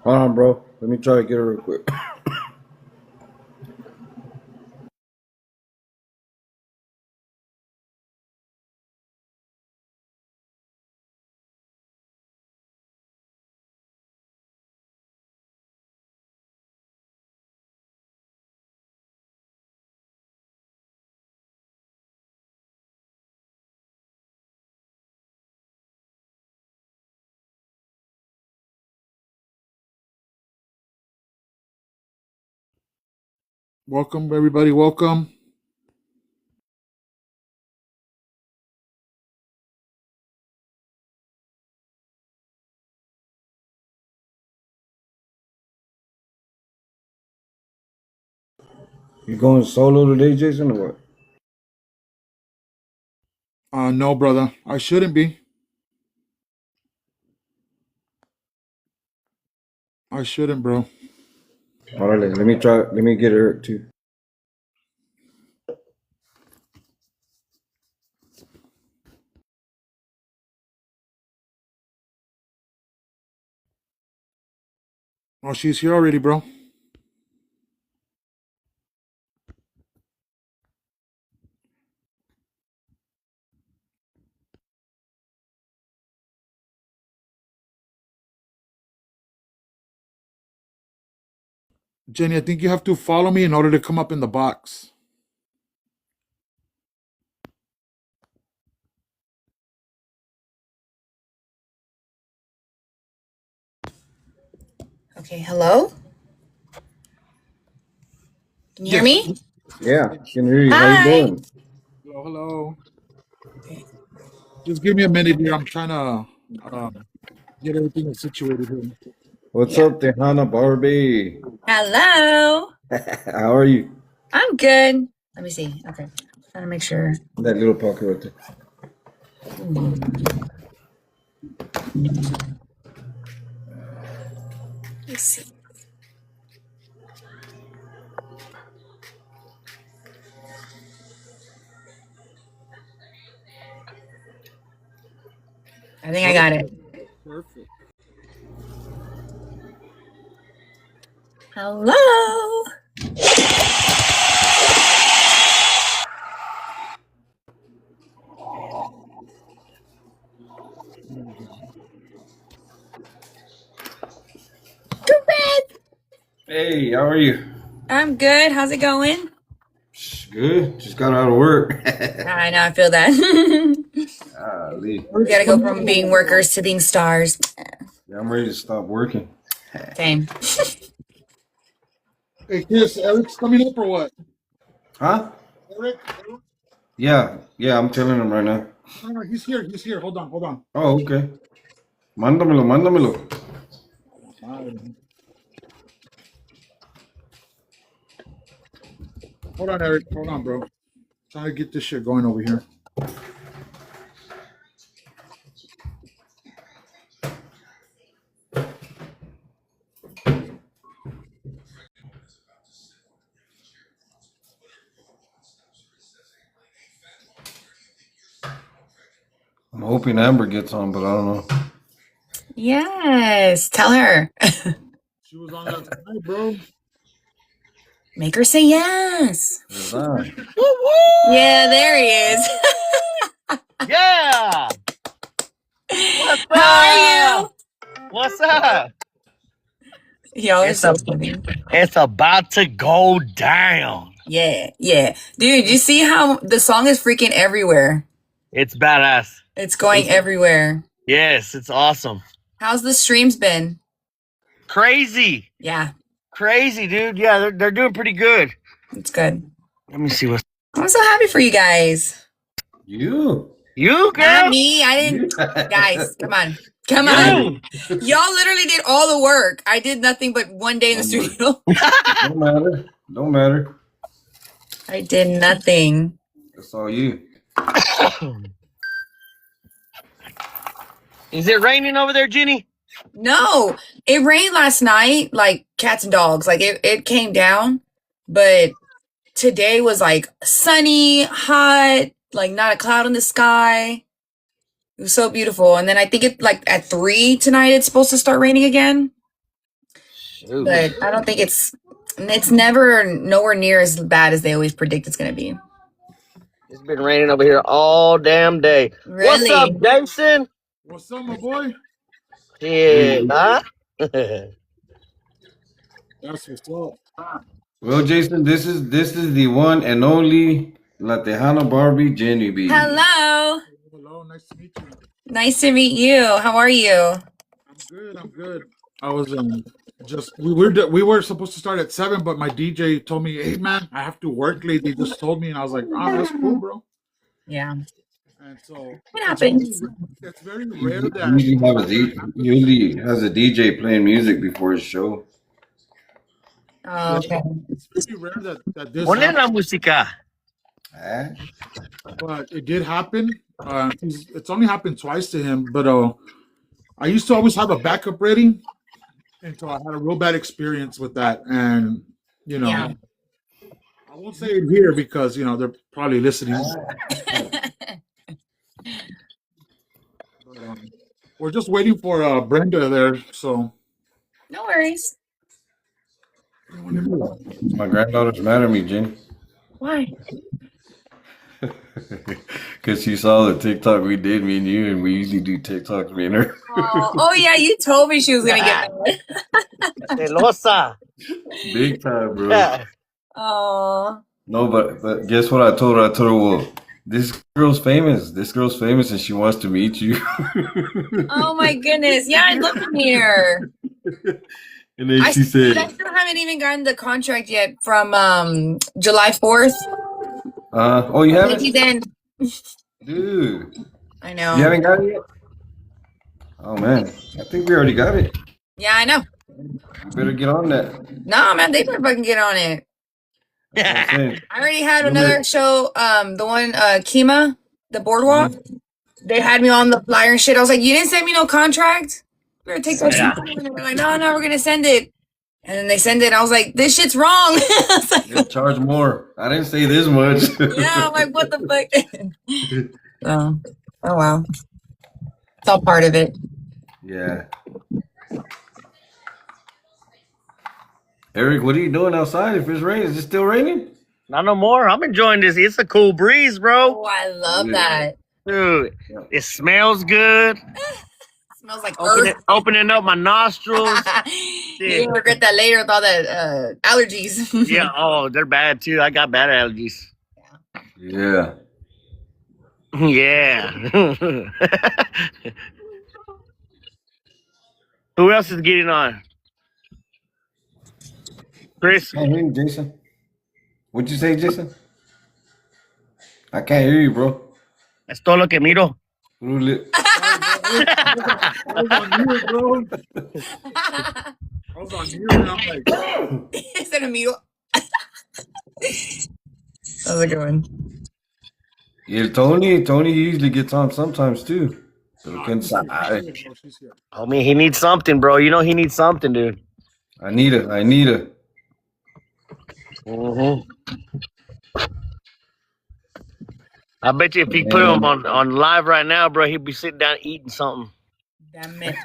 Hold on, bro. Let me try to get her real quick. Welcome, everybody. Welcome. You going solo today, Jason, or what? No, brother. I shouldn't be. I shouldn't, bro. All right, let me try. Let me get her too. Oh, she's here already, bro. Jenny, I think you have to follow me in order to come up in the box. Okay, hello? Can you hear Yes. me? Yeah, can hear you. How you Hi. doing? Hello, hello. Okay. Just give me a minute here. I'm trying to get everything situated here. What's Yeah. up, Tejana Barbie? Hello. How are you? I'm good. Let me see. Okay. Trying to make sure. That little pocket right there. Let's see. I think I got it. Perfect. Perfect. Hello. Too bad. Hey, how are you? I'm good. How's it going? Good. Just got out of work. I know. I feel that. Golly. We Eric's gotta go coming up from or being what? workers to being stars. Yeah, I'm ready to stop working. Same. Hey, Chris, Eric's coming up or what? Huh? Eric? Yeah, I'm telling him right now. No, no, he's here. He's here. Hold on, hold on. Oh, okay. Mándamelo, mándamelo. Hold on, Eric. Hold on, bro. Trying to get this shit going over here. I'm hoping Amber gets on, but I don't know. Yes. Tell her. She was on last night, bro. Make her say yes. ¿Verdad? Woo Yeah, there he is. woo! Yeah! What's How are up? you? What's up? Y'all are It's so a funny. it's about to go down. Yeah, yeah. Dude, you see how the song is freaking everywhere? It's badass. It's going It's everywhere. yes, it's awesome. How's the streams been? Crazy. Yeah, Crazy, dude. Yeah, they're doing pretty good. it's good. Let me see what I'm so happy for you guys. You. you Not girl. me. I You. didn't. Guys, come on. Come on. You. Y'all literally did all the work. I did nothing but one day in the Don't matter. studio. Don't matter. Don't matter. I did nothing. That's all you. Is it raining over there, Jenny? No, it rained last night like cats and dogs. Like it came down, but today was like sunny, hot, like not a cloud in the sky. It was so beautiful. And then I think it like at 3 tonight it's supposed to start raining again. but I don't think it's never nowhere near as bad as they always predict it's gonna be. It's been raining over here all damn day. What's up, Really? Jason? What's up, my boy? Shit, huh? That's what's up. Well, Jason, this is the one and only La Tejana Barbie Jenny B. Hello. Hello, nice to meet you. Nice to meet you. How are you? I'm good. I'm good. I was just we were supposed to start at 7, but my DJ told me, "Hey man, I have to work late." They just told me, and I was like, "Oh, that's cool, bro." Yeah. And so What happens? it's very He rare he that usually have a that D, he happens. usually has a DJ playing music before his show. Oh, Yeah, okay. it's pretty rare that this Ponle la happens, música. Ah, but it did happen. It's only happened twice to him, but I used to always have a backup ready until I had a real bad experience with that, and you know, Yeah. I won't say it here because they're probably listening. But, we're just waiting for Brenda there, so No worries. my granddaughter's mad at me, Jenny, Why? because she saw the TikTok we did, me and you, and we usually do TikToks, me and her. Oh yeah, you told me she was gonna get mad. Celosa. Big time, bro. Oh. No, but guess what I told her? I told her, well, this girl's famous. This girl's famous, and she wants to meet you. Oh my goodness. Yeah, I'd love to meet her. And then I she still said, haven't even gotten the contract yet from July 4th. "Oh, you Maybe haven't, then. dude? I You know. haven't got it yet? Oh man, I think we already got it. Yeah, I know. You better get on that. No, man, they better fucking get on it. That's what I'm saying. I already had When another it- show, the one Kima, the boardwalk. They had me on the flyer and shit. I was like, you didn't send me no contract? We're gonna take that shit. And they were like, no, we're gonna send it. And then they send it, and I was like, this shit's wrong. I was like, They'll charge more. I didn't say this much. yeah, I'm like, what the fuck? Oh, oh wow. It's all part of it. Yeah. Eric, what are you doing outside? If it's raining, is it still raining? Not no more. I'm enjoying this. It's a cool breeze, Oh, bro. I love Yeah. that. Dude, it smells good. Smells like earth. Opening up my nostrils. You're gonna regret that later with all the allergies. Yeah, oh, they're bad too. I got bad allergies. Yeah. Yeah. Who else is getting on? Chris? Can't hear you, Jason. What'd you say, Jason? I can't hear you, bro. Es todo lo que miro. Who lit- I was on mute, bro. I was on mute, and I'm like, Is it a mute? That was a good one. Yeah, Tony usually gets on sometimes too. Pero "Nah, quién she's here, sabe. bro, she's here." I mean, he needs something, bro. You know he needs something, dude. I need her. Mm-hmm. I bet you if he put him on live right now, bro, he'd be sitting down eating something. Damn it.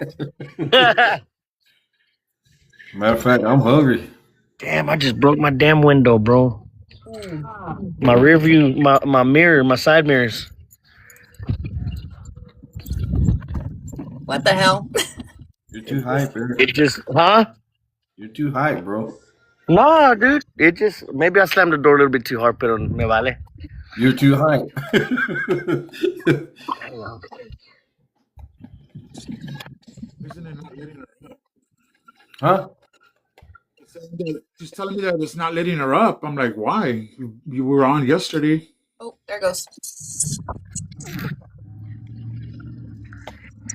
Matter of fact, I'm hungry. Damn, I just broke my damn window, bro. My rear view, my mirror, my side mirrors. What the hell? You're too hype, Eric. It just, huh? You're too hype, bro. No, dude. It just, maybe I slammed the door a little bit too hard, pero me vale. You're too hype. Isn't it not letting her up? Huh? She's telling me that it's not letting her up. I'm like, why? You were on yesterday. Oh, there it goes.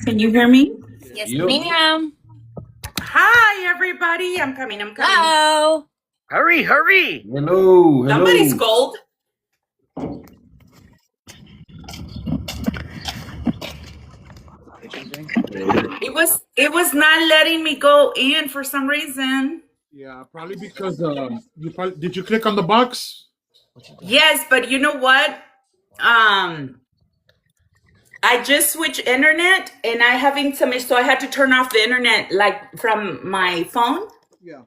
Can you hear me? Yes, Yo. ma'am. Hi, everybody. I'm coming. Hello. Hurry. Hello. Somebody's cold. It was not letting me go in for some reason. Yeah, probably because did you click on the box? Yes, but you know what? I just switched internet and I having some, so I had to turn off the internet like from my phone. Yeah.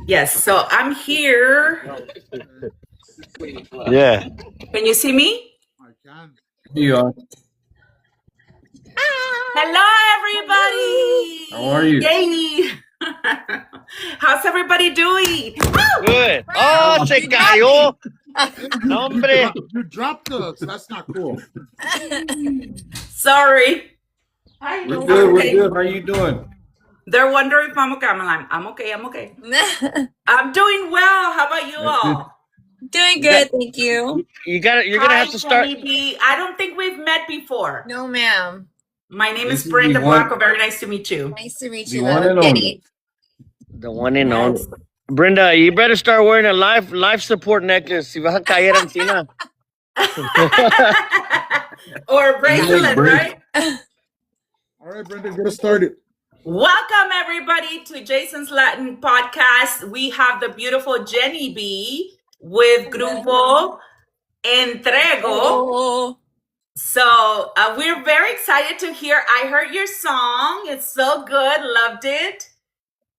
Yes, so I'm here. Yeah. Can you see me? I can. You are. Hello, everybody. How are you? Yay. How's everybody doing? Good. Oh, se cayó. No, hombre. You dropped us. That's not cool. Sorry. We're good. We're good. How you doing? They're wondering if I'm okay. I'm okay. I'm okay. I'm doing well. How about you That's good. all? Doing good, thank you. You're gonna have to start. Jenny B. I don't think we've met before. No, ma'am. My name This is is Brenda the one- Blanco. Very nice to meet you. Nice to meet The you, one and only. Jenny. The one and only. Brenda, you better start wearing a life support necklace. Si vas a caer encima. Or a bracelet, right? All right, Brenda, get us started. Welcome, everybody, to Jason's Latin podcast. We have the beautiful Jenny B with Grupo Entrego. Oh, So we're very excited to hear. I heard your song. It's so good. Loved it.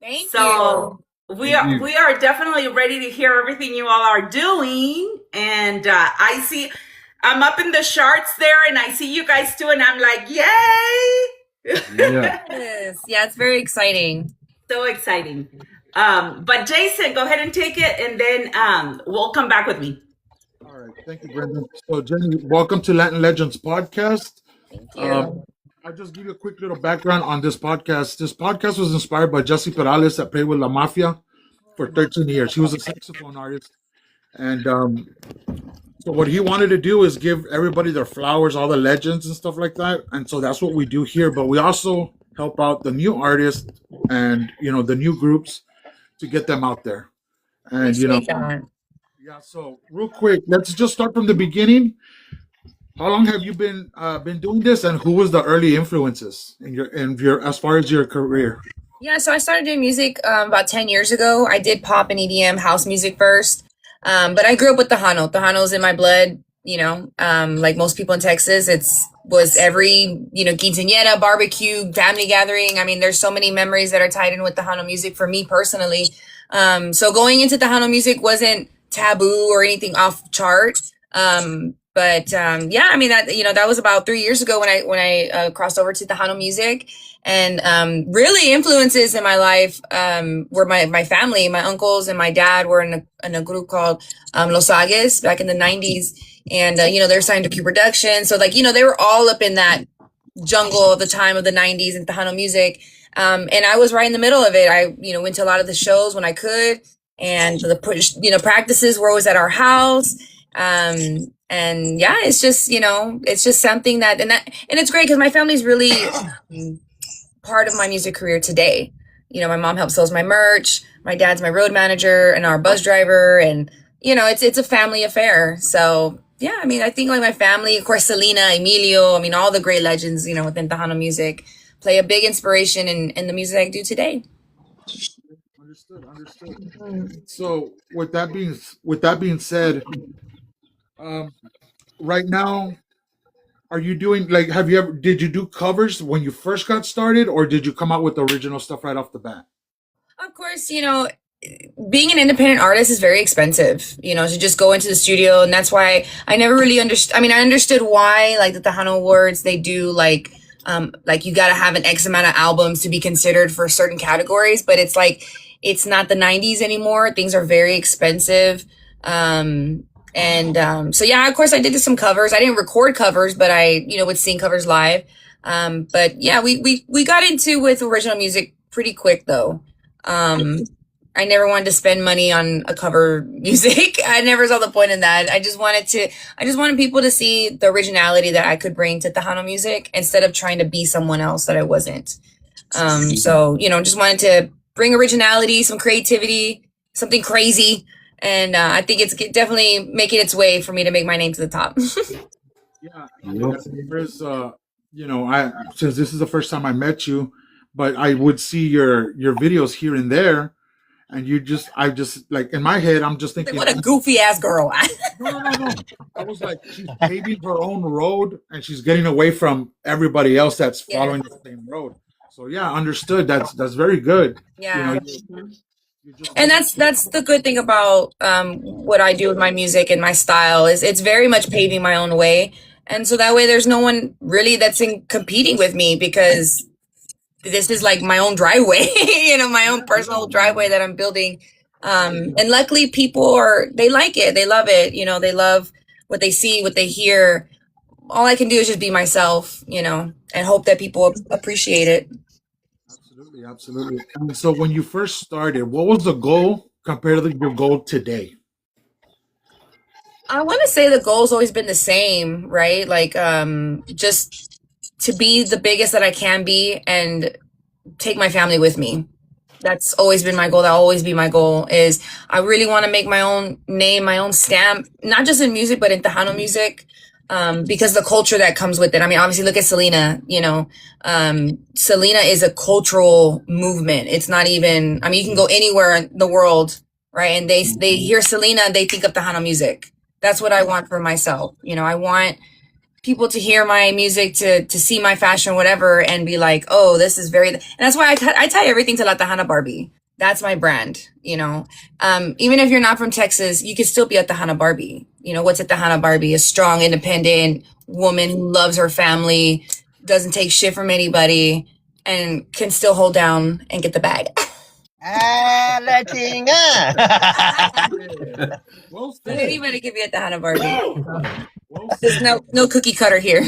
thank So you. we Thank are you. we are definitely ready to hear everything you all are doing. And I see I'm up in the charts there, and I see you guys too, and I'm like, yay! Yeah. Yes, yeah, it's very exciting. So exciting. But Jason, go ahead and take it, and then we'll come back with me. All right. Thank you, Brenda. So, Jenny, welcome to Latin Legends podcast. Thank you. I'll just give you a quick little background on this podcast. This podcast was inspired by Jesse Perales that played with La Mafia for 13 years. He was a saxophone artist. And so what he wanted to do is give everybody their flowers, all the legends and stuff like that. And so that's what we do here. But we also help out the new artists and, the new groups to get them out there. And, Appreciate that. yeah, so real quick, let's just start from the beginning. How long have you been doing this, and who was the early influences in your as far as your career? Yeah, so I started doing music about 10 years ago. I did pop and EDM house music first. But I grew up with Tejano. Tejano's in my blood, like most people in Texas. Was every, quinceañera, barbecue, family gathering. I mean, there's so many memories that are tied in with Tejano music for me personally. So going into Tejano music wasn't taboo or anything off chart. Yeah, I mean that was about 3 years ago when I crossed over to Tejano music, and really influences in my life were my family. My uncles and my dad were in a group called Los Agues back in the 90s, and they're signed to Q Production, so they were all up in that jungle of the time of the 90s and Tejano music, and I was right in the middle of it. I went to a lot of the shows when I could, and the practices were always at our house. And yeah, it's just something that and it's great because my family's really part of my music career today. My mom helps sells my merch, my dad's my road manager and our bus driver, and it's a family affair. So yeah, I mean, I think like my family, of course, Selena, Emilio, I mean, all the great legends, within Tejano music play a big inspiration in the music I do today. Understood. So with that being said, right now, are you doing did you do covers when you first got started, or did you come out with the original stuff right off the bat? Of course, being an independent artist is very expensive, to just go into the studio. And that's why I never really understood. I mean, I understood why, like, the Tejano Awards, they do like you got to have an X amount of albums to be considered for certain categories. But it's like, it's not the 90s anymore. Things are very expensive. So yeah, of course I did some covers. I didn't record covers, but I, would sing covers live. But yeah, we got into with original music pretty quick though. I never wanted to spend money on a cover music. I never saw the point in that. I just wanted people to see the originality that I could bring to Tejano music instead of trying to be someone else that I wasn't. So, just wanted to bring originality, some creativity, something crazy. And I think it's definitely making its way for me to make my name to the top. Yeah. There's, since this is the first time I met you, but I would see your videos here and there, and I just like in my head, I'm just thinking, what a goofy ass girl. No. I was like, she's paving her own road, and she's getting away from everybody else that's following the same road. So yeah, understood. That's very good. Yeah. You're just And that's the good thing about what I do with my music and my style is it's very much paving my own way. And so that way there's no one really that's in competing with me because this is like my own driveway, my own personal driveway that I'm building. And luckily they like it. They love it. They love what they see, what they hear. All I can do is just be myself, and hope that people appreciate it. absolutely, absolutely. And so when you first started, what was the goal compared to your goal today? I want to say the goal's always been the same, right? Like, just to be the biggest that I can be and take my family with me. That's always been my goal. That'll always be my goal is I really want to make my own name, my own stamp, not just in music, but in Tejano music. Because the culture that comes with it. I mean, obviously look at Selena, Selena is a cultural movement. It's not even, I mean, you can go anywhere in the world, right? And they hear Selena, they think of Tejano music. That's what I want for myself. I want people to hear my music, to see my fashion, whatever, and be like, oh, this is very, and that's why I tie everything to La Tejana Barbie. That's my brand, even if you're not from Texas, you can still be a Tejana Barbie. What's a Tejana Barbie? A strong, independent woman who loves her family, doesn't take shit from anybody, and can still hold down and get the bag. Ah, la chinga. Well said. Anybody can be a Tejana Barbie. Well There's said. no cookie cutter here.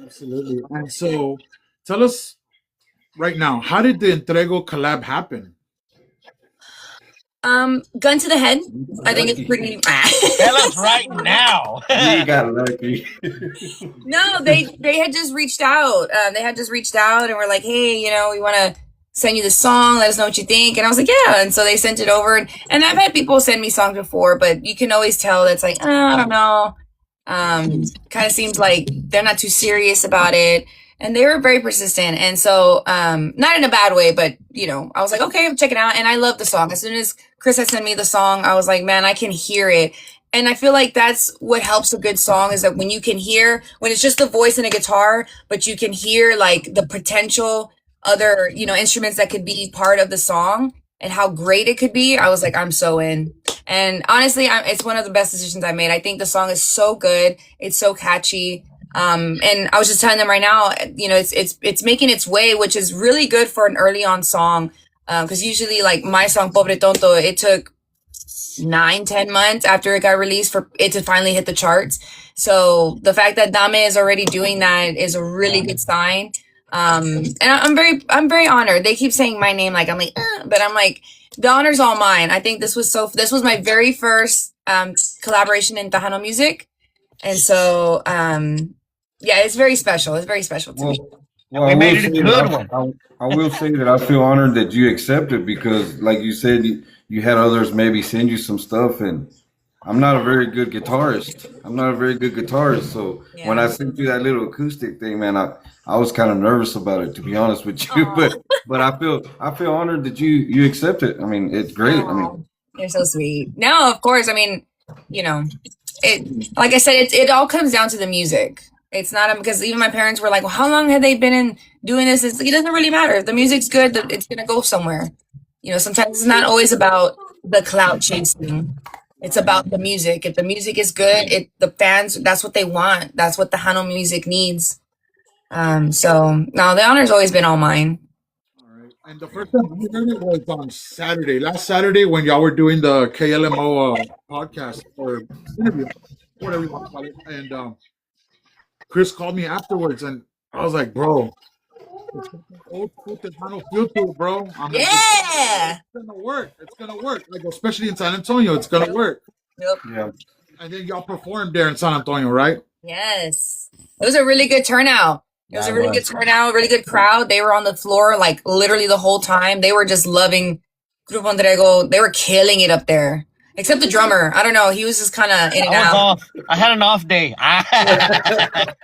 Absolutely. And so tell us right now, how did the Entrego collab happen? Gun to the head. I think it's pretty. Tell us right now. You got lucky. No, they had just reached out. They had just reached out and were like, hey, we want to send you the song. Let us know what you think. And I was like, yeah. And so they sent it over. And I've had people send me songs before, but you can always tell that's like, I don't know. Kind of seems like they're not too serious about it. And they were very persistent. And so, not in a bad way, but, I was like, okay, I'm checking it out. And I love the song. As soon as Chris had sent me the song, I was like, man, I can hear it. And I feel like that's what helps a good song is that when you can hear, when it's just the voice and a guitar, but you can hear like the potential other, instruments that could be part of the song and how great it could be. I was like, I'm so in. And honestly, it's one of the best decisions I made. I think the song is so good. It's so catchy. And I was just telling them right now, it's making its way, which is really good for an early on song. Cause usually like my song, Pobre Tonto, it took 9-10 months after it got released for it to finally hit the charts. So the fact that Dame is already doing that is a really good sign. And I'm very honored. They keep saying my name, like, I'm like, but I'm like, the honor's all mine. I think this was my very first, collaboration in Tejano music. And so, yeah, it's very special. It's very special to me. We made it a good one. I will say that I feel honored that you accepted because, like you said, you had others maybe send you some stuff, and I'm not a very good guitarist. So Yeah. when I sent you that little acoustic thing, man, I was kind of nervous about it, to be honest with you. Aw. But I feel honored that you accept it. I mean, it's great. I mean, You're so sweet. No, of course. I mean, it, like I said, it all comes down to the music. It's not because even my parents were like, well, how long have they been in doing this? It doesn't really matter. If the music's good, it's going to go somewhere. Sometimes it's not always about the clout chasing. It's about the music. If the music is good, the fans, that's what they want. That's what the Hano music needs. So no, the honor's always been all mine. All right. And the first time I heard it was on Saturday, last Saturday when y'all were doing the KLMO podcast or interview, whatever you want to call it. And Chris called me afterwards, and I was like, bro, it's old school Tejano feel to it, bro. I'm like, Yeah. it's gonna work. It's gonna work. Like, especially in San Antonio, it's gonna work. Yep. yeah. And then y'all performed there in San Antonio, right? Yes. It was a really good turnout. It was a really good turnout, really good crowd. They were on the floor like literally the whole time. They were just loving Grupo Entrego. They were killing it up there. Except the drummer. I don't know. He was just kind of in and I was out. off. I had an off day. That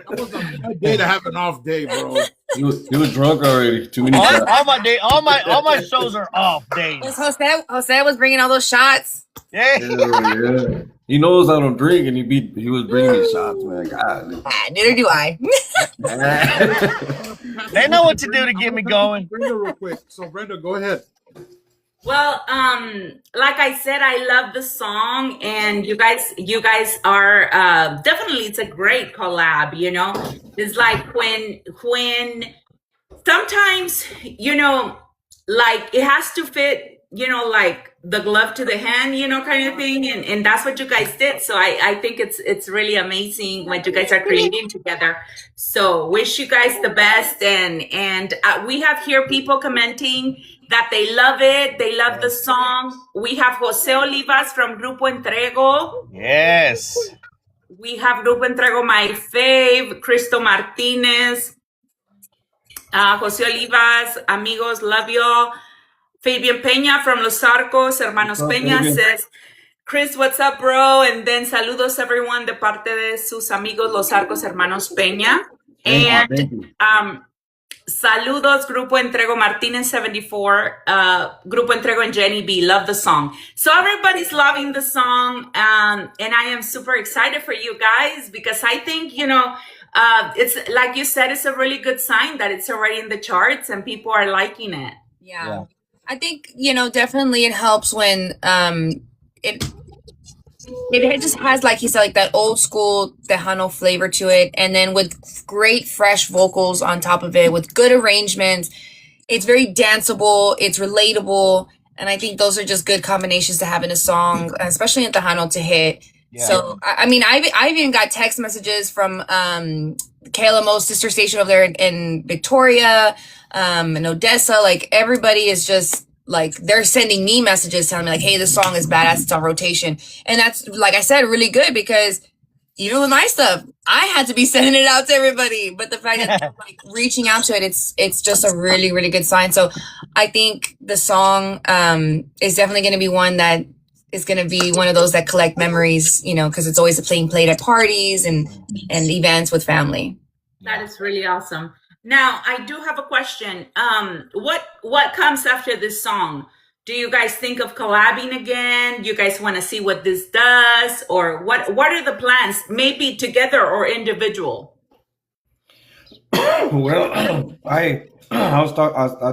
was a bad day to have an off day, bro. He was drunk already. Too many All, shots. all my shows are off days. Was Jose was bringing all those shots. Yeah. Hell yeah. He knows I don't drink, and he was bringing me shots, man. God. Ah, neither do I. They know what to do to get me going. Brenda, real quick. So Brenda, go ahead. Well, like I said, I love the song, and you guys are definitely. It's a great collab. It's like when sometimes like it has to fit, like the glove to the hand, kind of thing, and that's what you guys did. So I think it's really amazing what you guys are creating together. So wish you guys the best, and we have here people commenting that they love it, they love the song. We have Jose Olivas from Grupo Entrego. Yes. We have Grupo Entrego, my fave, Cristo Martinez, Jose Olivas, amigos, love y'all. Fabian Peña from Los Arcos, Hermanos Peña says, Chris, what's up, bro? And then saludos everyone de parte de sus amigos Los Arcos, Hermanos Peña. And saludos, Grupo Entrego Martinez 74, Grupo Entrego and Jenny B. Love the song. So everybody's loving the song. And I am super excited for you guys because I think, it's like you said, it's a really good sign that it's already in the charts and people are liking it. Yeah. I think, definitely it helps when it just has, like he said, like that old school Tejano flavor to it. And then with great fresh vocals on top of it, with good arrangements, it's very danceable, it's relatable. And I think those are just good combinations to have in a song, especially in Tejano to hit. Yeah. So, I mean, I've even got text messages from KLMO's sister station over there in Victoria, in Odessa. Like, everybody is just, like, they're sending me messages telling me, like, hey, this song is badass, it's on rotation. And that's, like I said, really good because even with my stuff, I had to be sending it out to everybody. But the fact that like reaching out to it, it's just a really, really good sign. So I think the song is definitely going to be one that is going to be one of those that collect memories, because it's always played at parties and events with family. That is really awesome. Now, I do have a question. What comes after this song? Do you guys think of collabing again? Do you guys want to see what this does? Or what are the plans? Maybe together or individual? Well, I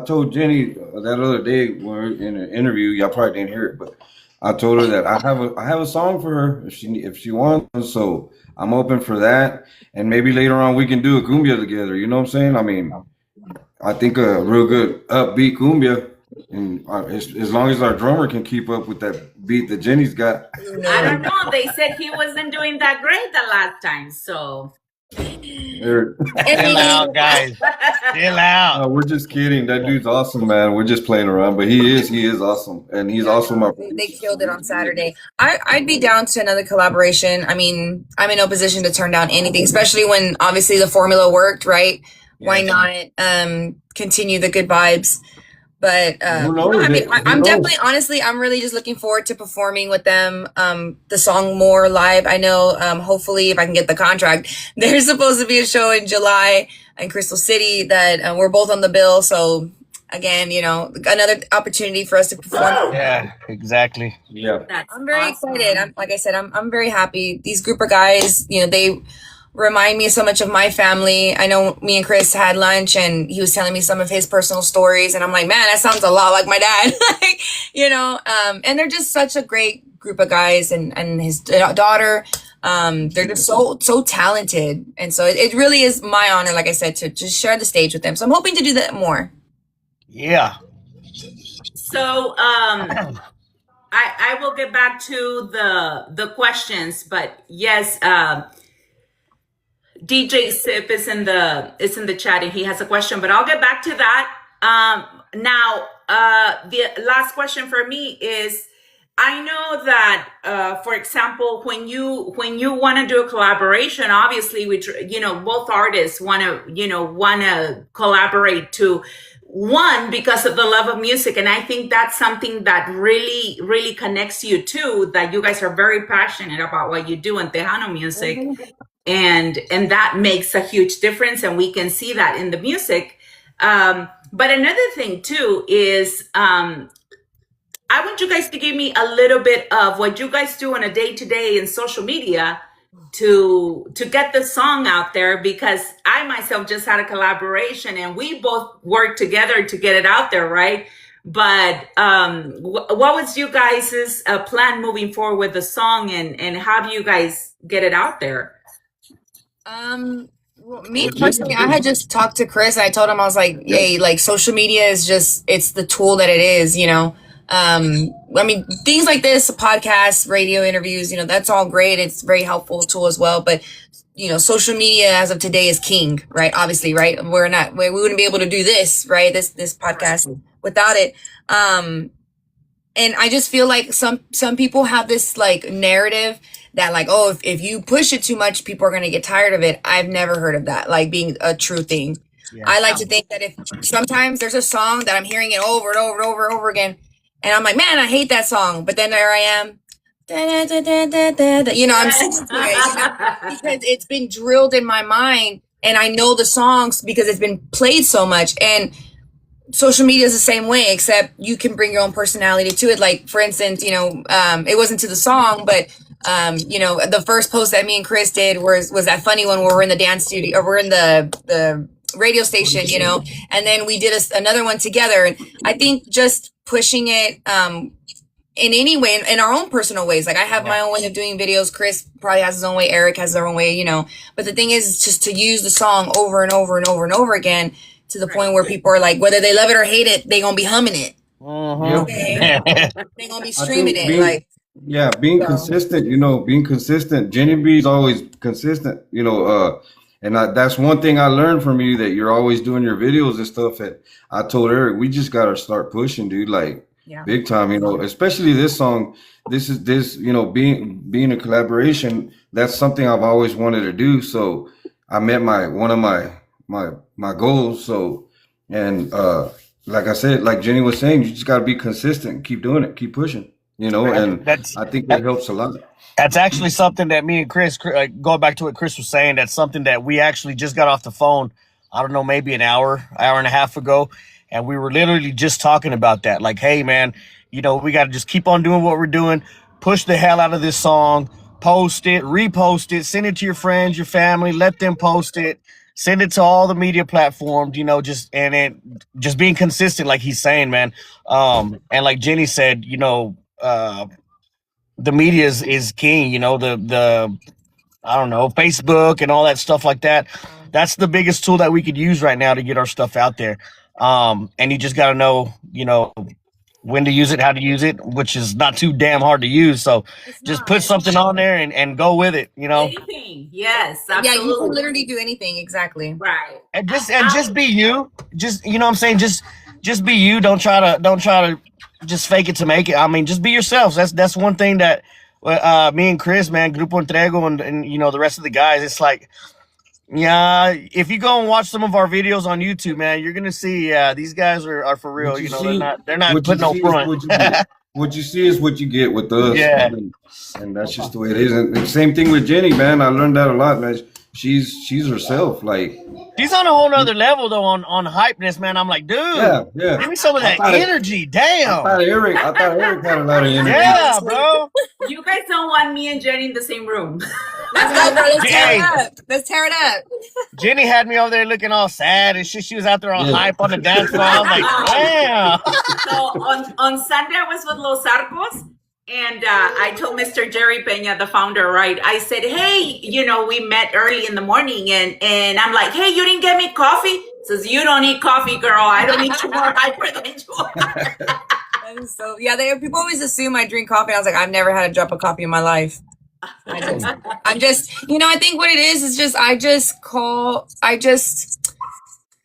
told Jenny that other day when we were in an interview, y'all probably didn't hear it, but I told her that I have a song for her if she wants. So I'm open for that, and maybe later on we can do a cumbia together. You know what I'm saying? I mean, I think a real good upbeat cumbia, and as long as our drummer can keep up with that beat that Jenny's got. I don't know. They said he wasn't doing that great the last time, so. Chill out, guys. Chill out. No, we're just kidding. That dude's awesome, man. We're just playing around, but he is awesome, and he's also my. They killed it on Saturday. I'd be down to another collaboration. I mean, I'm in no position to turn down anything, especially when obviously the formula worked, right? Yeah. Why not continue the good vibes? But I'm definitely, honestly, I'm really just looking forward to performing with them. The song more live. I know, hopefully, if I can get the contract, there's supposed to be a show in July in Crystal City that we're both on the bill. So again, another opportunity for us to perform. Yeah, exactly. Yeah, I'm very excited. Like I said, I'm very happy. These group of guys, they remind me so much of my family. I know me and Chris had lunch and he was telling me some of his personal stories and I'm like, man, that sounds a lot like my dad. And they're just such a great group of guys and his daughter. They're just so talented. And so it really is my honor, like I said, to just share the stage with them. So I'm hoping to do that more. Yeah. So, I will get back to the questions, but yes, DJ Sip is in the chat and he has a question, but I'll get back to that. Now, the last question for me is, I know that, for example, when you want to do a collaboration, obviously, both artists want to collaborate to one because of the love of music. And I think that's something that really, really connects you too, that you guys are very passionate about what you do in Tejano music. and that makes a huge difference, and we can see that in the music. But another thing too is I want you guys to give me a little bit of what you guys do on a day-to-day in social media to get the song out there, because I myself just had a collaboration and we both worked together to get it out there, right? But what was you guys' plan moving forward with the song, and how do you guys get it out there? Well, me personally, I had just talked to Chris and I told him, I was like, hey, like social media is just, it's the tool that it is, you know. I mean, things like this, podcasts, radio interviews, you know, that's all great. It's a very helpful tool as well. But, you know, social media as of today is king, right? Obviously, right? We wouldn't be able to do this, right? This podcast without it. And I just feel like some people have this like narrative that like, oh, if you push it too much, people are going to get tired of it. I've never heard of that, like being a true thing. Yeah. I like to think that if sometimes there's a song that I'm hearing it over and over and over and over again, and I'm like, man, I hate that song. But then there I am, you know, I'm singing to it, you know, because it's been drilled in my mind and I know the songs because it's been played so much. And social media is the same way, except you can bring your own personality to it. Like, for instance, you know, it wasn't to the song, but you know, the first post that me and Chris did was that funny one where we're in the dance studio, or we're in the radio station, you know, and then we did another one together. And I think just pushing it in any way, in our own personal ways. Like I have my own way of doing videos. Chris probably has his own way. Eric has their own way, you know. But the thing is just to use the song over and over and over and over again to the point where people are like, whether they love it or hate it, they gonna be humming it. Okay? They gonna be streaming it. Being consistent, you know, being consistent. Jenny B is always consistent, you know, and that's one thing I learned from you, that you're always doing your videos and stuff. And I told Eric, we just got to start pushing, dude, like big time, you know, especially this song. This, you know, being a collaboration, that's something I've always wanted to do. So I met one of my goals. So, and like I said, like Jenny was saying, you just got to be consistent, keep doing it, keep pushing, you know, and I think that helps a lot. That's actually something that me and Chris, going back to what Chris was saying, that's something that we actually just got off the phone, I don't know, maybe an hour and a half ago. And we were literally just talking about that. Like, hey, man, you know, we got to just keep on doing what we're doing, push the hell out of this song, post it, repost it, send it to your friends, your family, let them post it, send it to all the media platforms, you know, just being consistent, like he's saying, man. And like Jenny said, you know, the media is king, you know, the I don't know, Facebook and all that stuff like that. That's the biggest tool that we could use right now to get our stuff out there. And you just got to know, you know, when to use it, how to use it, which is not too damn hard to use. So just put something on there and go with it, you know. Anything. Yes, absolutely. Yeah, you can literally do anything. Exactly. Right. And just be you. Just, you know what I'm saying? Just be you. Don't try to just fake it to make it. I mean, just be yourselves. That's one thing that me and Chris, man, Grupo Entrego, and you know, the rest of the guys, it's like, yeah, if you go and watch some of our videos on YouTube, man, you're gonna see, these guys are for real. You know, they're not putting no front. What you see is what you get with us. Yeah. And that's just the way it is. And the same thing with Jenny, man. I learned that a lot, man. She's herself. Like, she's on a whole nother level though on hypeness, man. I'm like, dude, give me some of that energy. Damn. I thought Eric had a lot of energy. Yeah, bro. You guys don't want me and Jenny in the same room. Let's go, bro. Let's tear it up. Let's tear it up. Jenny had me over there looking all sad and shit. She was out there on hype on the dance floor. I was like, damn. So on Sunday I was with Los Arcos, and I told Mr. Jerry Peña, the founder, right? I said, hey, you know, we met early in the morning, and I'm like, hey, you didn't get me coffee? He says, you don't need coffee, girl. I don't need you more hyper than you are. So people always assume I drink coffee. I was like, I've never had a drop of coffee in my life. I'm just, you know, I think what it is just, I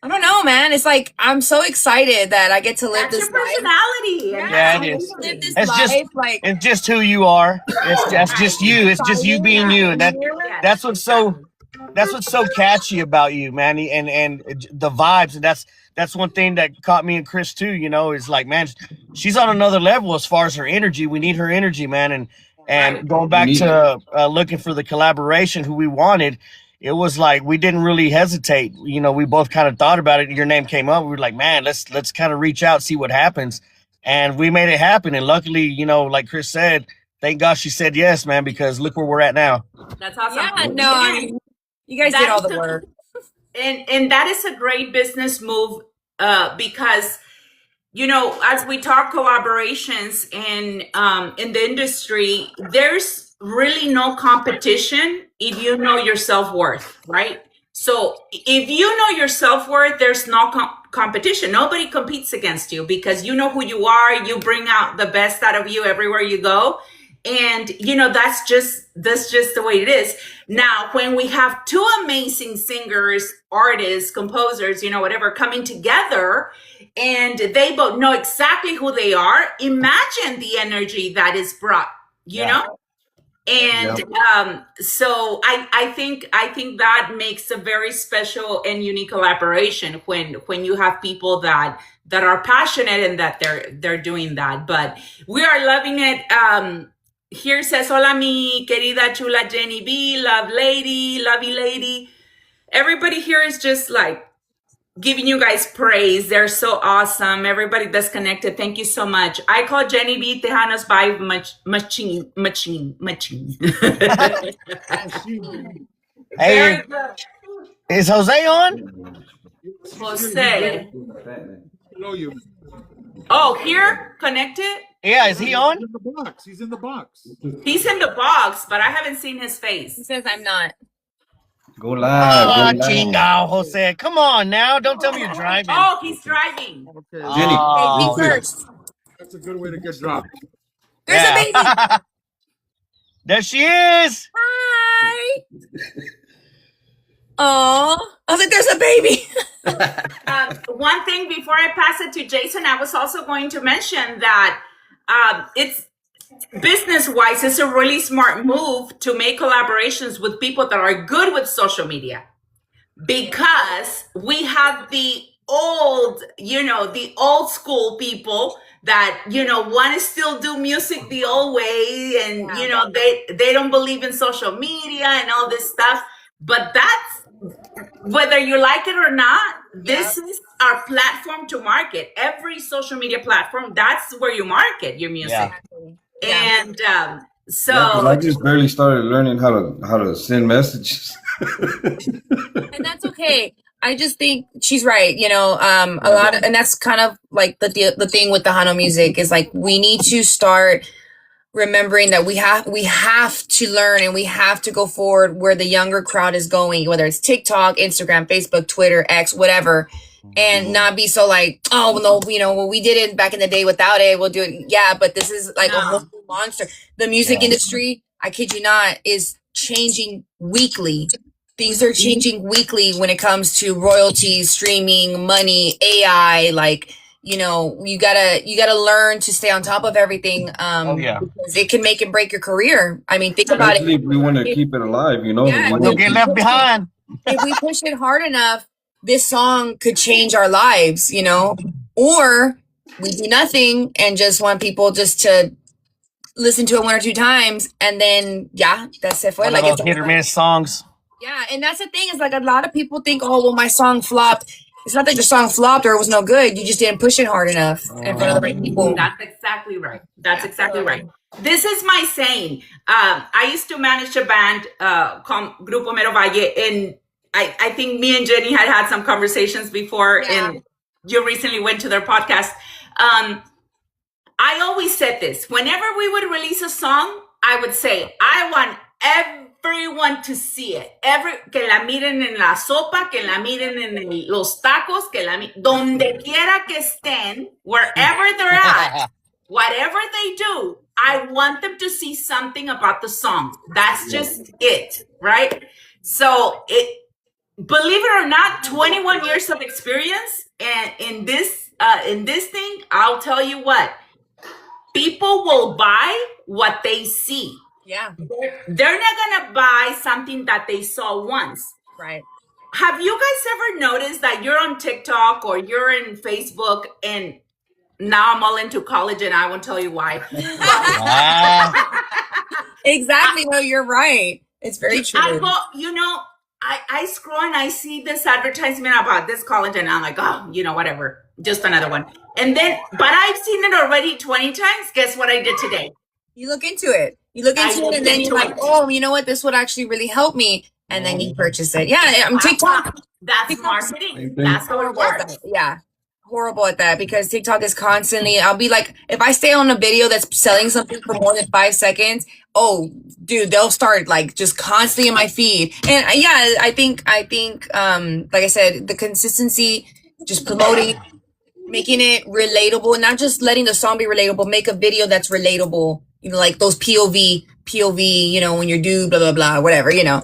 don't know, man. It's like, I'm so excited that I get to live That's this your personality. life. Yeah, it is. Live this It's life, like, it's just who you are. That's just you. It's just you being you. And that's what's so catchy about you, man. And the vibes. And that's one thing that caught me and Chris too, you know, is like, man, she's on another level as far as her energy. We need her energy, man. And Right. going You back need to looking for the collaboration, who we wanted, it was like we didn't really hesitate. You know, we both kind of thought about it. Your name came up. We were like, man, let's kind of reach out, see what happens, and we made it happen. And luckily, you know, like Chris said, thank God she said yes, man, because look where we're at now. That's awesome. Yeah, no, I mean, you guys did That all is the work. and that is a great business move because you know, as we talk collaborations in the industry, there's really no competition if you know your self-worth, right? So if you know your self-worth, there's no competition. Nobody competes against you because you know who you are. You bring out the best out of you everywhere you go. And you know, that's just the way it is. Now, when we have two amazing singers, artists, composers, you know, whatever, coming together, and they both know exactly who they are, imagine the energy that is brought, you know? And so I think that makes a very special and unique collaboration when you have people that are passionate and that they're doing that. But we are loving it. Here says, hola mi querida chula Jenny B, lovey lady. Everybody here is just like giving you guys praise. They're so awesome. Everybody that's connected, thank you so much. I call Jenny B Tejanos by machine. Hey, Very good. is Jose on? Jose. Below you. Oh, here? Connected? Yeah, is he on? He's in the box. He's in the box. He's in the box, but I haven't seen his He face. says I'm not. go live. Ah, Go live. chingao, Jose. Come on now. Don't tell me you're driving. Oh, he's driving. Okay. Jenny, Oh. Hey, real quick. first. That's a good way to get dropped. There's a baby. There she is. Hi. Oh, I was like, there's a baby. One thing before I pass it to Jason, I was also going to mention that it's business-wise, it's a really smart move to make collaborations with people that are good with social media, because we have the old school people that, want to still do music the old way, and they don't believe in social media and all this stuff. But that's, whether you like it or not, this is our platform to market. Every social media platform, that's where you market your music. Yeah. And Yeah, 'cause I just barely started learning how to send messages. And that's okay. I just think she's right. A lot of, and that's kind of like the thing with the Hano music is like, we need to start remembering that we have to learn and we have to go forward where the younger crowd is going, whether it's TikTok, Instagram, Facebook, Twitter, X, whatever, and not be so like, oh no, well, we did it back in the day without it, we'll do it. Yeah, but this is like a whole new monster. The music industry, I kid you not, is changing weekly. Things are changing weekly when it comes to royalties, streaming, money, AI. Like, you gotta learn to stay on top of everything. Because it can make and break your career. I mean, think about Especially it. if we want to keep it alive, Yeah, You'll get left behind. If we push it hard enough, this song could change our lives, or we do nothing and just want people just to listen to it one or two times, and then that's it. One Like of it's those hit or miss songs. Yeah, and that's the thing is like a lot of people think, oh, well, my song flopped. It's not that your song flopped or it was no good. You just didn't push it hard enough in front of the right people. That's exactly right. That's exactly right. This is my saying. I used to manage a band called Grupo Mero Valle, and I think me and Jenny had some conversations before, and you recently went to their podcast. I always said this. Whenever we would release a song, I would say, I want everyone to see it. Que la miren en la sopa, que la miren en los tacos, que la donde quiera que estén, wherever they're at, whatever they do, I want them to see something about the song. That's just it, right? So believe it or not, 21 years of experience, and in this thing, I'll tell you what, people will buy what they see. Yeah. They're not gonna buy something that they saw once. Right. Have you guys ever noticed that you're on TikTok or you're in Facebook, and now I'm all into college and I won't tell you why. Exactly. No, you're right. It's very true. Well, I scroll and I see this advertisement about this college, and I'm like, oh, whatever, just another one. And then, but I've seen it already 20 times. Guess what I did today? You look into it. You look into it, and then you're like, oh, you know what? This would actually really help me. And then you purchase it. Yeah, I'm TikTok. That's marketing. That's how it works. Yeah. Horrible at that because TikTok is constantly, I'll be like, if I stay on a video that's selling something for more than 5 seconds, oh, dude, they'll start like just constantly in my feed. And yeah, I think, like I said, the consistency, just promoting, making it relatable, not just letting the song be relatable, make a video that's relatable, like those POV, when you're dude, blah, blah, blah, whatever, Yeah.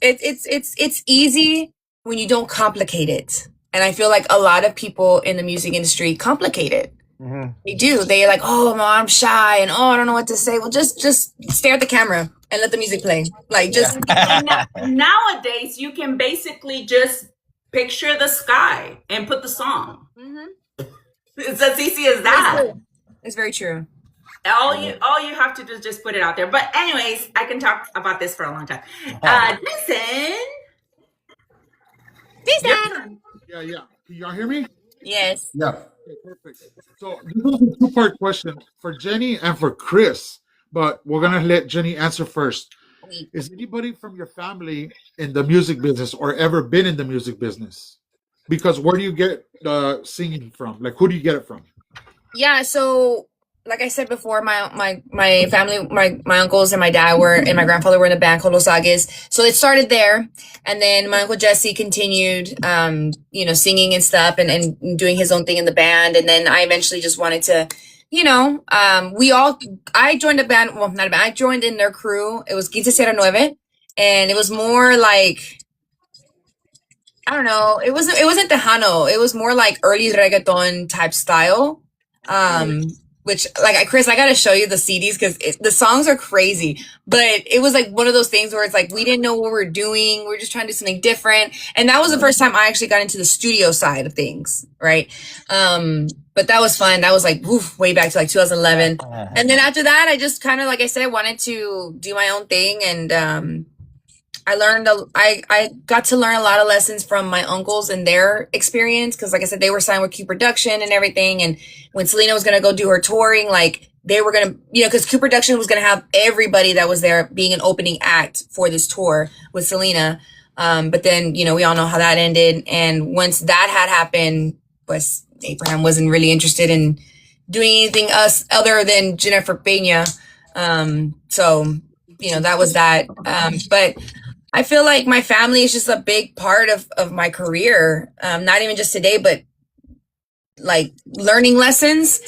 It's easy when you don't complicate it. And I feel like a lot of people in the music industry complicate it. Mm-hmm. They do. They're like, oh, no, I'm shy, and I don't know what to say. Well, just stare at the camera and let the music play. Like, just nowadays, you can basically just picture the sky and put the song. Mm-hmm. It's as easy as that. It's very true. All you have to do is just put it out there. But anyways, I can talk about this for a long time. Listen. Yeah. Can y'all hear me? Yes. Yeah. Okay, perfect. So this is a two-part question for Jenny and for Chris, but we're gonna let Jenny answer first. Is anybody from your family in the music business or ever been in the music business? Because where do you get singing from? Like, who do you get it from? Yeah, so like I said before, my family, my uncles and my dad and my grandfather were in a band called Los Agues. So it started there. And then my uncle Jesse continued, singing and stuff and doing his own thing in the band. And then I eventually just wanted to, I joined a band. Well, not a band. I joined in their crew. It was Quince Sierra Nueve. And it was more like, I don't know. It wasn't Tejano. It was more like early reggaeton type style. Which, like, Chris, I gotta show you the CDs because the songs are crazy. But it was like one of those things where it's like we didn't know what we were doing. We were just trying to do something different. And that was the first time I actually got into the studio side of things, right? But that was fun. That was like way back to like 2011. And then after that, I just kind of, like I said, wanted to do my own thing. And I got to learn a lot of lessons from my uncles and their experience because, like I said, they were signed with Q Production and everything. And when Selena was going to go do her touring, like they were going to, because Q Production was going to have everybody that was there being an opening act for this tour with Selena. But then, we all know how that ended. And once that had happened, Abraham wasn't really interested in doing anything other than Jennifer Pena. So, that was that. But I feel like my family is just a big part of my career. Not even just today, but like learning lessons.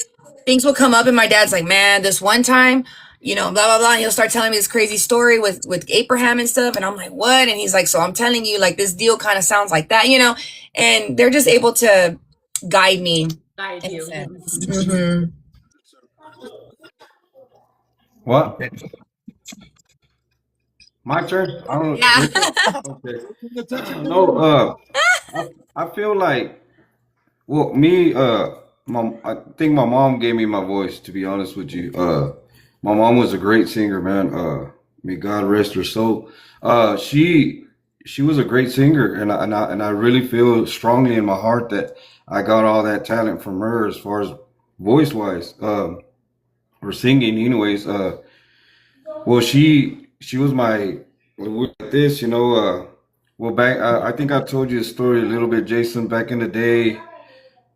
Things will come up and my dad's like, man, this one time, blah, blah, blah. And he'll start telling me this crazy story with Abraham and stuff. And I'm like, what? And he's like, so I'm telling you, like, this deal kind of sounds like that, and they're just able to guide me. Guide you. Mm-hmm. What? My turn? I don't know. Yeah. Okay. No, I feel like, well, me, I think my mom gave me my voice, to be honest with you. My mom was a great singer, man. May God rest her soul. She was a great singer, and I really feel strongly in my heart that I got all that talent from her as far as voice wise, or singing anyways. Well, she was my with this, well, back, I think I told you a story a little bit, Jason, back in the day,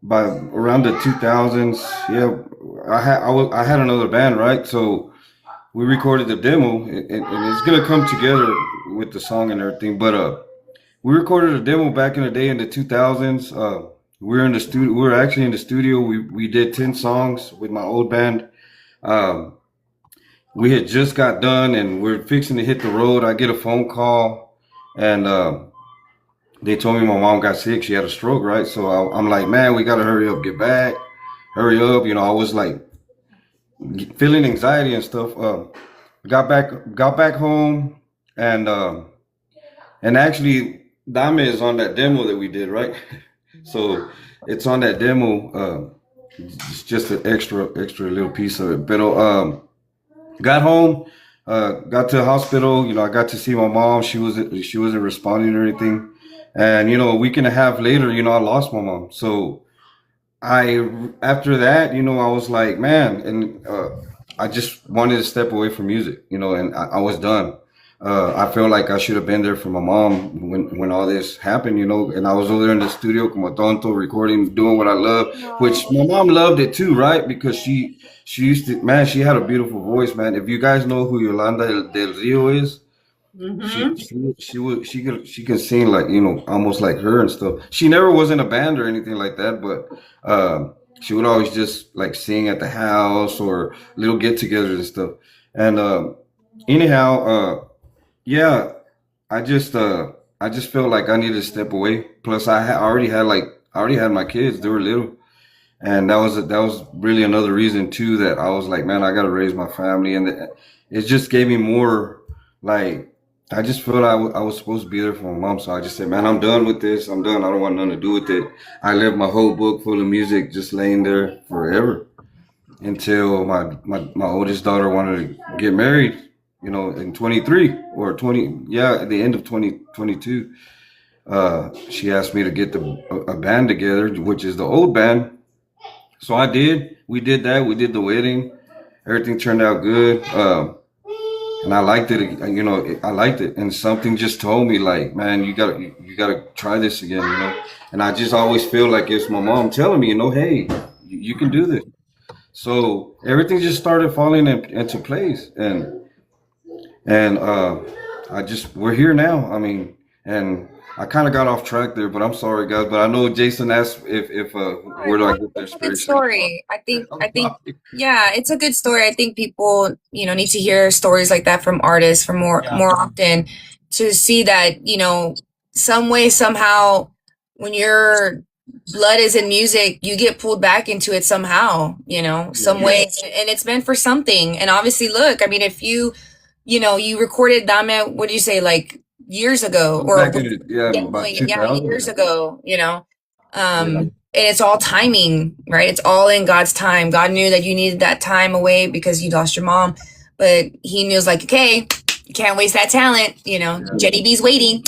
by around the 2000s. Yeah, I had another band, right? So we recorded the demo, and it's gonna come together with the song and everything. But we recorded a demo back in the day in the 2000s. We were in the studio. We were actually in the studio. We did 10 songs with my old band. We had just got done and we're fixing to hit the road. I get a phone call and they told me my mom got sick. She had a stroke, right? So I'm like, man, we got to hurry up, get back, hurry up. I was like feeling anxiety and stuff. Got back home and actually Dame is on that demo that we did, right? So it's on that demo. It's just an extra little piece of it. But got home, Got to the hospital. I got to see my mom. She wasn't responding or anything. And a week and a half later, I lost my mom. So I after that, I was like, man, and I just wanted to step away from music, and I was done. I felt like I should have been there for my mom when all this happened, and I was over there in the studio como tonto, recording, doing what I love, which my mom loved it too, right? Because she used to, man, she had a beautiful voice, man. If you guys know who Yolanda del Rio is, she Mhm. she can sing like almost like her and stuff. She never was in a band or anything like that, but she would always just like sing at the house or little get-togethers and stuff. And anyhow, yeah, I just felt like I needed to step away. Plus, I already had my kids; they were little, and that was really another reason too that I was like, man, I got to raise my family, and it just gave me more like I just felt I was supposed to be there for my mom, so I just said, man, I'm done with this. I'm done. I don't want nothing to do with it. I left my whole book full of music just laying there forever until my oldest daughter wanted to get married. In 23 or 20, yeah, at the end of 2022, she asked me to get a band together, which is the old band. So I did. We did that. We did the wedding. Everything turned out good. And I liked it. I liked it. And something just told me, like, man, you gotta try this again. And I just always feel like it's my mom telling me, hey, you can do this. So everything just started falling into place, and we're here now. I mean, and I kind of got off track there, but I'm sorry, guys. But I know Jason asked if where do I get the It's a good inspiration? story. I think, I'm I think, sorry. yeah, it's a good story. I think people, need to hear stories like that from artists for Yeah. more often to see that, some way, somehow, when your blood is in music, you get pulled back into it somehow, some Yeah. way, and it's meant for something. And obviously, look, I mean, if you recorded Dame, what do you say, like years ago, or Back in about yeah, years 2000. ago, Yeah. and it's all timing, right? It's all in God's time. God knew that you needed that time away because you lost your mom, but He knew, like, okay, you can't waste that talent. Jenny B's waiting.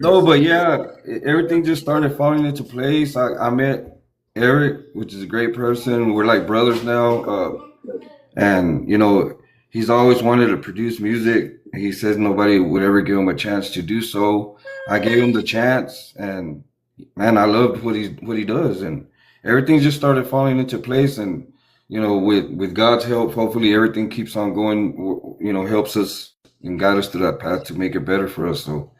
No, but yeah, everything just started falling into place. I met Eric, which is a great person. We're like brothers now. And he's always wanted to produce music. He says nobody would ever give him a chance to do so. I gave him the chance, and man, I loved what he does, and everything just started falling into place. And with God's help, hopefully everything keeps on going. Helps us and guide us through that path to make it better for us. So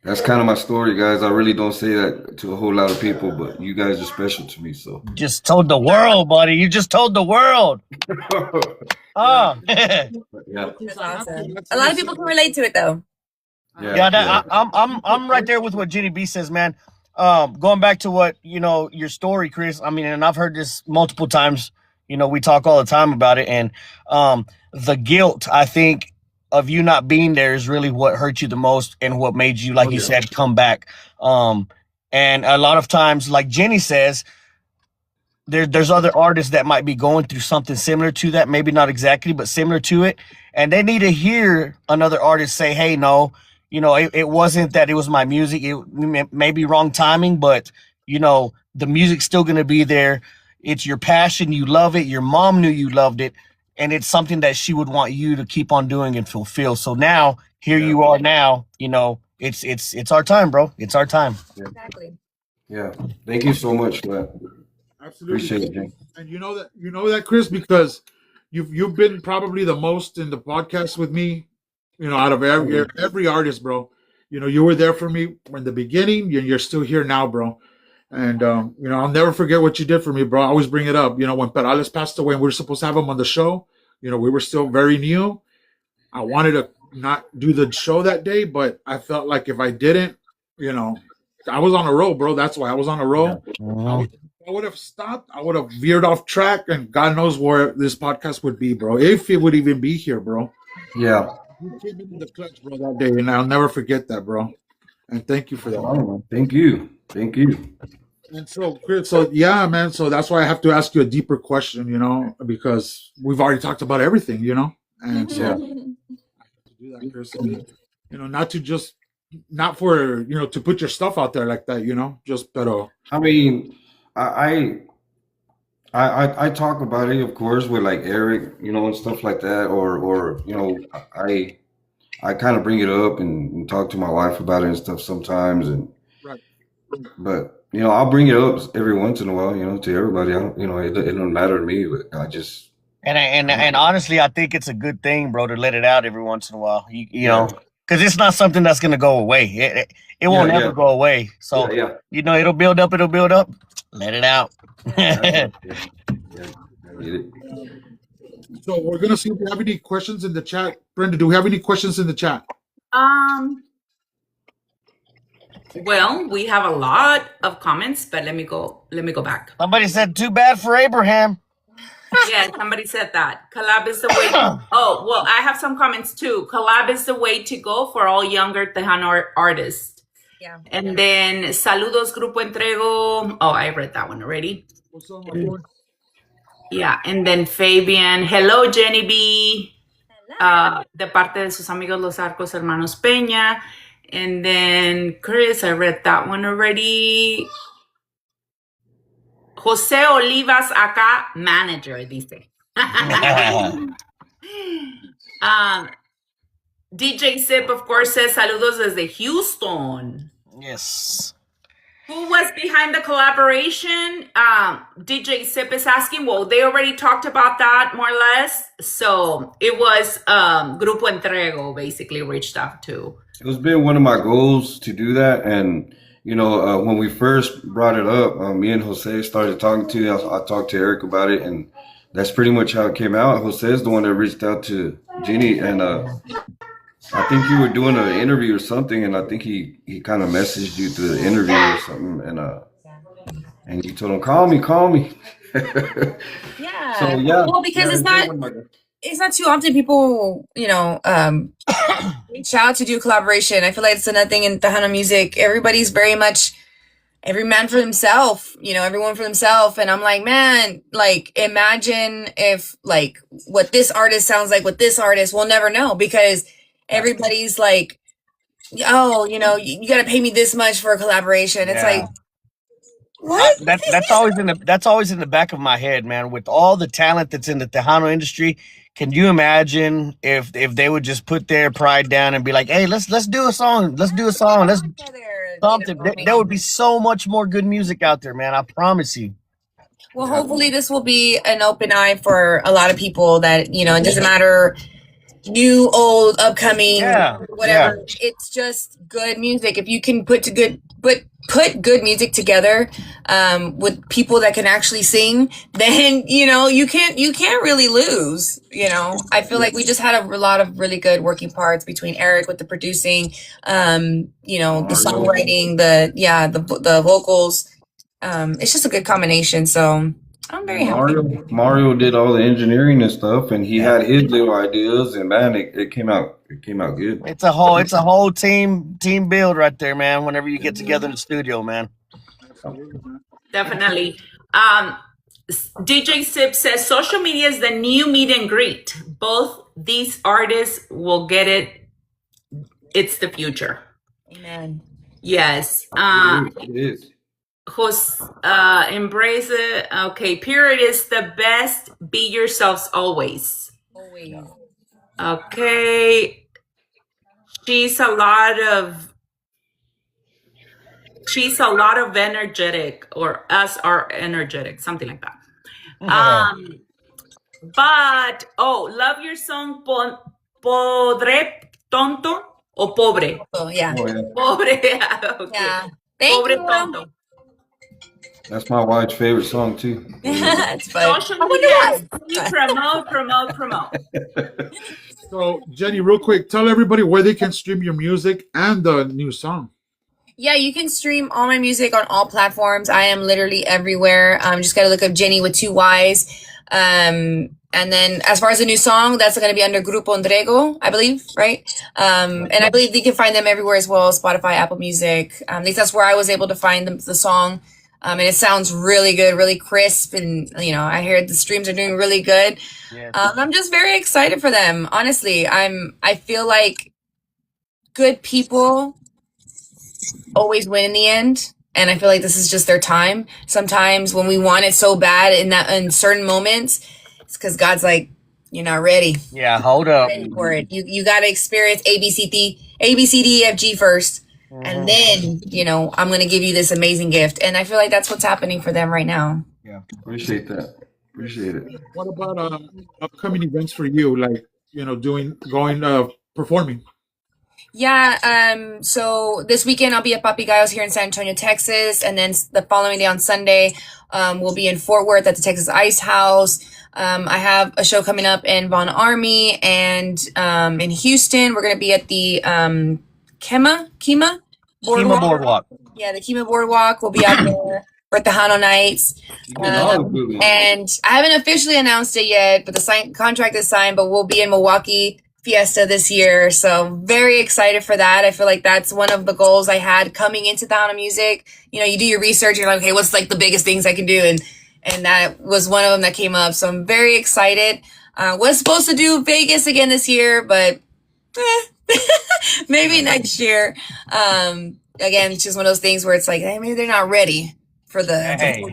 that's kind of my story, guys. I really don't say that to a whole lot of people, but you guys are special to me. So Just told the world, buddy. You just told the world. Yeah, Oh. Yeah, yeah, That's absolutely. awesome. That's A lot of nice. people can relate to it, though. yeah, that, yeah, I'm right there with what Jenny B says, man. Going back to what your story, Chris. I mean, and I've heard this multiple times. We talk all the time about it, and the guilt, I think, of you not being there is really what hurt you the most, and what made you, like oh you yeah, said, come back. And a lot of times, like Jenny says, there's other artists that might be going through something similar to that, maybe not exactly, but similar to it, and they need to hear another artist say, "Hey, no, it wasn't that it was my music. It may be wrong timing, but the music's still gonna be there. It's your passion. You love it. Your mom knew you loved it, and it's something that she would want you to keep on doing and fulfill. So now here yeah, you are. Now it's our time, bro. It's our time. yeah, Exactly. yeah. Thank you so much for that. Absolutely. Appreciate it, Jane. And you know that, Chris, because you've been probably the most in the podcast with me, out of every artist, bro. You were there for me in the beginning, and you're still here now, bro. And I'll never forget what you did for me, bro. I always bring it up. When Perales passed away and we were supposed to have him on the show, we were still very new. I wanted to not do the show that day, but I felt like if I didn't, you know, I was on a roll, bro. That's why I was on a Yeah, roll. Mhm. I would have stopped. I would have veered off track, and God knows where this podcast would be, bro. If it would even be here, bro. yeah. You came in the clutch, bro, that day, and I'll never forget that, bro. And thank you for that, bro. Oh, thank you, thank you. And so, Chris, so yeah, man. So that's why I have to ask you a deeper question, because we've already talked about everything, and so Yeah. to do that, Chris, and not to just not for to put your stuff out there like that, just pero. I mean, I I talk about it, of course, with like Eric, and stuff like that, or I kind of bring it up and talk to my wife about it and stuff sometimes, Right. but I'll bring it up every once in a while, to everybody. I don't, it don't matter to me, but I just And honestly, I think it's a good thing, bro, to let it out every once in a while. You know, yeah, because it's not something that's gonna go away. It yeah, won't ever yeah, go away. So yeah. it'll build up. It'll build up. Let it out. That's yeah, yeah. I get it. So we're gonna see if we have any questions in the chat. Brenda, do we have any questions in the chat? Well, we have a lot of comments, but let me go back. Somebody said, "Too bad for Abraham." Yeah, somebody said that. Collab is the way. Oh, well, I have some comments too. Collab is the way to go for all younger Tejano artists. Yeah. And then saludos Grupo Entrego. Oh, I read that one already. What's up, my boy? Yeah, and then Fabian. Hello, Jenny B. De parte de sus amigos los Arcos Hermanos Peña. And then Chris, I read that one already. Jose Olivas acá, manager, dice. DJ Zip, of course, says saludos desde Houston. Yes. Who was behind the collaboration? DJ Zip is asking. Well, they already talked about that more or less. So it was Grupo Entrego basically reached out to. It's been one of my goals to do that, and when we first brought it up, me and Jose started talking to. I talked to Eric about it, and that's pretty much how it came out. Jose is the one that reached out to Jenny, and I think you were doing an interview or something, and I think he kind of messaged you through the interview or something, and you told him, call me. Yeah. So yeah. Well, because it's not too often people, reach out to do collaboration. I feel like it's another thing in Tejano music. Everybody's very much every man for himself, everyone for themselves. And I'm like, man, like imagine if like what this artist sounds like with this artist, we'll never know because everybody's like, oh, you got to pay me this much for a collaboration. It's like, what? That's always in the back of my head, man. With all the talent that's in the Tejano industry, can you imagine if they would just put their pride down and be like, hey, let's do a song, let's do something. There would be so much more good music out there, man. I promise you. Well, hopefully this will be an open eye for a lot of people that it doesn't matter. New, old, upcoming, whatever. Yeah. It's just good music. If you can put good music together with people that can actually sing, then you can't really lose. I feel like we just had a lot of really good working parts between Eric with the producing, the songwriting, the vocals. It's just a good combination. So I'm very happy. Mario did all the engineering and stuff, and he had his little ideas, and man, it came out good. It's a whole team build right there, man. Whenever you get together in the studio, man. Definitely. DJ Sip says social media is the new meet and greet. Both these artists will get it. It's the future. Amen. Yes. It is. Embrace it. Okay, period is the best. Be yourselves always. Always. Okay. She's a lot of energetic, or us are energetic, something like that. But love your song Podre Tonto o Pobre. Oh yeah. Pobre. Okay. Yeah. Thank Pobre you. Tonto. That's my wife's favorite song too. It's social media. Promote. So Jenny, real quick, tell everybody where they can stream your music and the new song. Yeah, you can stream all my music on all platforms. I am literally everywhere. Just gotta look up Jenny with 2 Y's. And then as far as the new song, that's going to be under Grupo Entrego, I believe, right? And I believe you can find them everywhere as well, Spotify, Apple Music. At least that's where I was able to find the song. And it sounds really good, really crisp. And, you know, I hear the streams are doing really good. Yes. I'm just very excited for them. Honestly, I feel like good people always win in the end. And I feel like this is just their time. Sometimes when we want it so bad in certain moments, it's because God's like, you're not ready. Yeah, hold up. Ready for it. You got to experience A, B, C, D, E, F, G first. And then, you know, I'm going to give you this amazing gift. And I feel like that's what's happening for them right now. Yeah. Appreciate that. Appreciate it. What about upcoming events for you? Like, you know, performing. Yeah, so this weekend I'll be at Papi Gallo's here in San Antonio, Texas, and then the following day on Sunday, we'll be in Fort Worth at the Texas Ice House. I have a show coming up in Von Army, and in Houston, we're gonna be at the Kima Boardwalk. Yeah, the Kima Boardwalk. We'll be out there for Tejano Nights. And I haven't officially announced it yet, but the contract is signed, but we'll be in Milwaukee Fiesta this year, so very excited for that. I feel like that's one of the goals I had coming into Tejano music. You know, you do your research, you're like, okay, what's like the biggest things I can do, and that was one of them that came up. So I'm very excited. Was supposed to do Vegas again this year, but maybe next year. Again, it's just one of those things where it's like, hey, maybe they're not ready for the. Hey.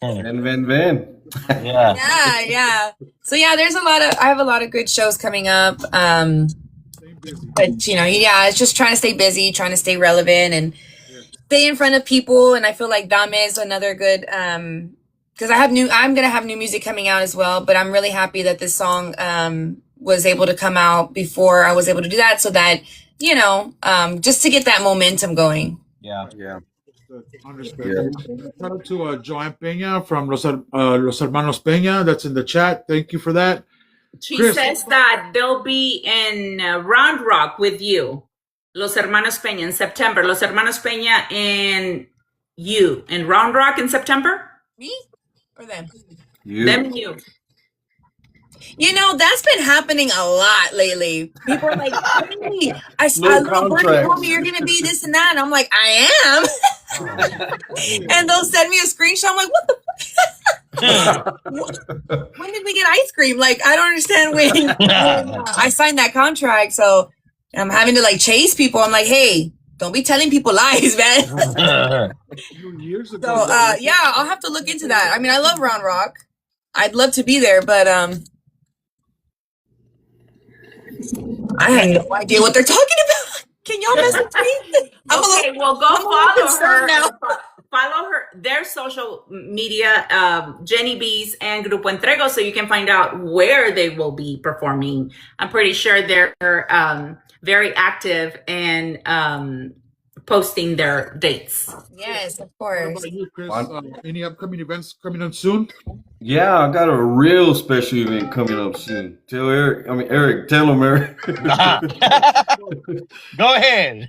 Ven. Yeah. Yeah. So yeah, I have a lot of good shows coming up. But you know, yeah, it's just trying to stay busy, trying to stay relevant and stay in front of people. And I feel like Dame is another good, because I'm going to have new music coming out as well, but I'm really happy that this song, was able to come out before I was able to do that, so that, you know, just to get that momentum going. Yeah. Understood. Shout out to Joanne Peña from Los Hermanos Peña. That's in the chat. Thank you for that. She Chris. says that they'll be in Round Rock with you, Los Hermanos Peña, in September. Los Hermanos Peña and you in Round Rock in September? Me or them? You. Them and you. You know, that's been happening a lot lately. People are like, hey, I told me you're going to be this and that. And I'm like, I am. And they'll send me a screenshot. I'm like, what the fuck? When did we get ice cream? Like, I don't understand when I signed that contract. So I'm having to like chase people. I'm like, hey, don't be telling people lies, man. Years ago. So, yeah, I'll have to look into that. I mean, I love Round Rock. I'd love to be there, but I have no idea what they're talking about. Can y'all message me? Well, go follow her now. Follow their social media, Jenny B's and Grupo Entrego, so you can find out where they will be performing. I'm pretty sure they're very active and posting their dates. Yes, of What course. about you, Chris? Any upcoming events coming on soon? Yeah, I got a real special event coming up soon. Eric, tell him, Eric. Go ahead.